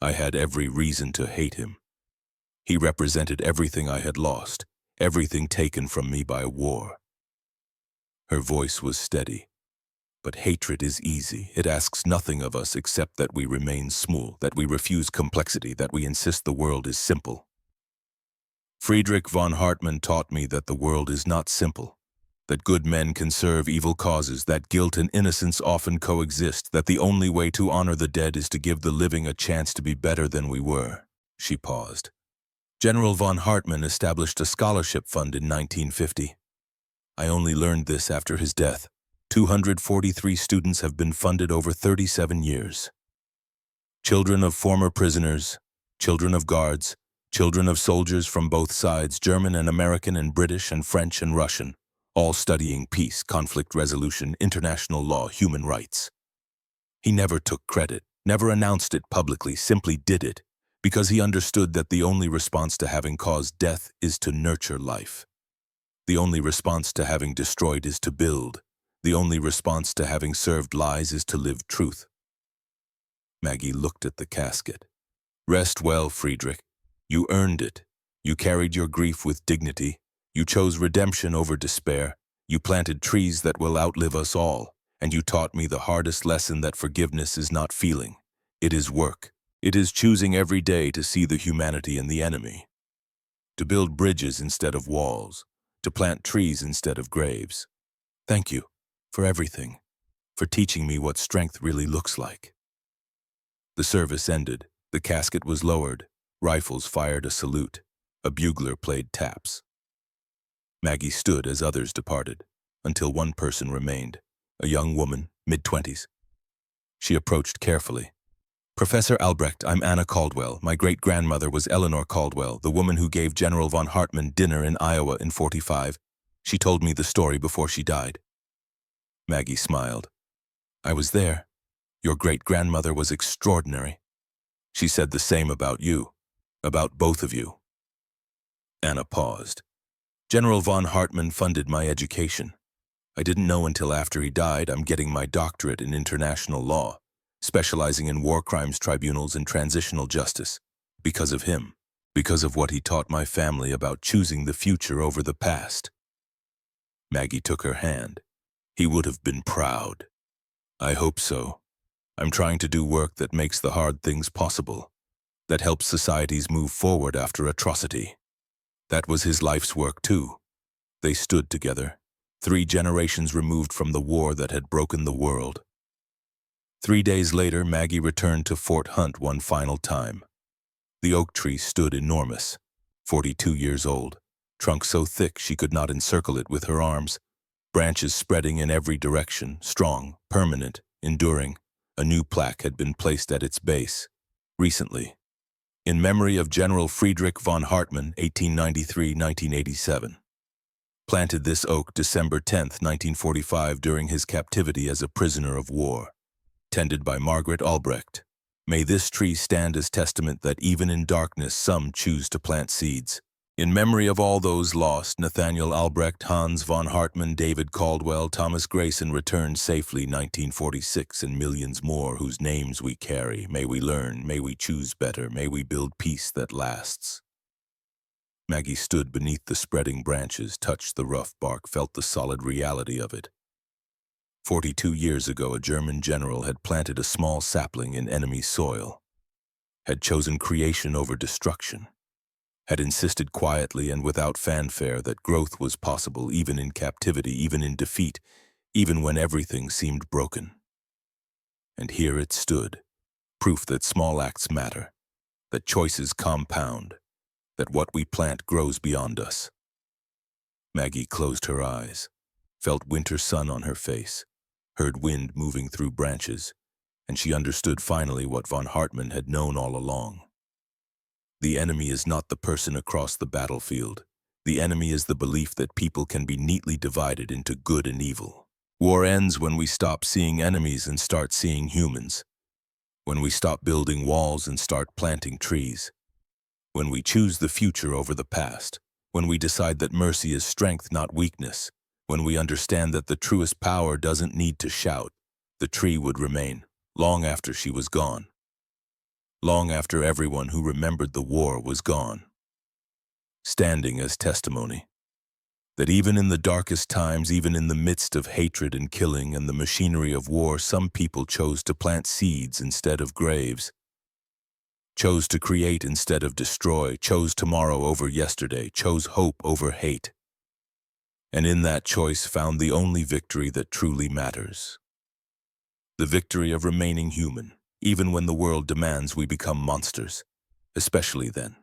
I had every reason to hate him. He represented everything I had lost, everything taken from me by war. Her voice was steady. But hatred is easy. It asks nothing of us except that we remain small, that we refuse complexity, that we insist the world is simple. Friedrich von Hartmann taught me that the world is not simple, that good men can serve evil causes, that guilt and innocence often coexist, that the only way to honor the dead is to give the living a chance to be better than we were. She paused. General von Hartmann established a scholarship fund in 1950. I only learned this after his death. 243 students have been funded over 37 years. Children of former prisoners, children of guards, children of soldiers from both sides, German and American and British and French and Russian, all studying peace, conflict resolution, international law, human rights. He never took credit, never announced it publicly, simply did it, because he understood that the only response to having caused death is to nurture life. The only response to having destroyed is to build. The only response to having served lies is to live truth. Maggie looked at the casket. Rest well, Friedrich. You earned it. You carried your grief with dignity. You chose redemption over despair. You planted trees that will outlive us all. And you taught me the hardest lesson, that forgiveness is not feeling. It is work. It is choosing every day to see the humanity in the enemy. To build bridges instead of walls. To plant trees instead of graves. Thank you. For everything, for teaching me what strength really looks like. The service ended, the casket was lowered, rifles fired a salute, a bugler played taps. Maggie stood as others departed, until one person remained, a young woman, mid-20s. She approached carefully. Professor Albrecht, I'm Anna Caldwell. My great-grandmother was Eleanor Caldwell, the woman who gave General von Hartmann dinner in Iowa in '45. She told me the story before she died. Maggie smiled. I was there. Your great-grandmother was extraordinary. She said the same about you, about both of you. Anna paused. General von Hartmann funded my education. I didn't know until after he died I'm getting my doctorate in international law, specializing in war crimes tribunals and transitional justice. Because of him, because of what he taught my family about choosing the future over the past. Maggie took her hand. He would have been proud. I hope so. I'm trying to do work that makes the hard things possible, that helps societies move forward after atrocity. That was his life's work too. They stood together, 3 generations removed from the war that had broken the world. 3 days later, Maggie returned to Fort Hunt one final time. The oak tree stood enormous, 42 years old, trunk so thick she could not encircle it with her arms, branches spreading in every direction, strong, permanent, enduring. A new plaque had been placed at its base, recently. In memory of General Friedrich von Hartmann, 1893-1987. Planted this oak December 10, 1945, during his captivity as a prisoner of war. Tended by Margaret Albrecht. May this tree stand as testament that even in darkness some choose to plant seeds. In memory of all those lost, Nathaniel Albrecht, Hans von Hartmann, David Caldwell, Thomas Grayson returned safely 1946, and millions more whose names we carry. May we learn, may we choose better, may we build peace that lasts. Maggie stood beneath the spreading branches, touched the rough bark, felt the solid reality of it. 42 years ago, a German general had planted a small sapling in enemy soil, had chosen creation over destruction, had insisted quietly and without fanfare that growth was possible even in captivity, even in defeat, even when everything seemed broken. And here it stood, proof that small acts matter, that choices compound, that what we plant grows beyond us. Maggie closed her eyes, felt winter sun on her face, heard wind moving through branches, and she understood finally what von Hartmann had known all along. The enemy is not the person across the battlefield. The enemy is the belief that people can be neatly divided into good and evil. War ends when we stop seeing enemies and start seeing humans. When we stop building walls and start planting trees. When we choose the future over the past. When we decide that mercy is strength, not weakness. When we understand that the truest power doesn't need to shout. The tree would remain, long after she was gone. Long after everyone who remembered the war was gone. Standing as testimony. That even in the darkest times, even in the midst of hatred and killing and the machinery of war, some people chose to plant seeds instead of graves. Chose to create instead of destroy, chose tomorrow over yesterday, chose hope over hate. And in that choice found the only victory that truly matters. The victory of remaining human, even when the world demands we become monsters, especially then.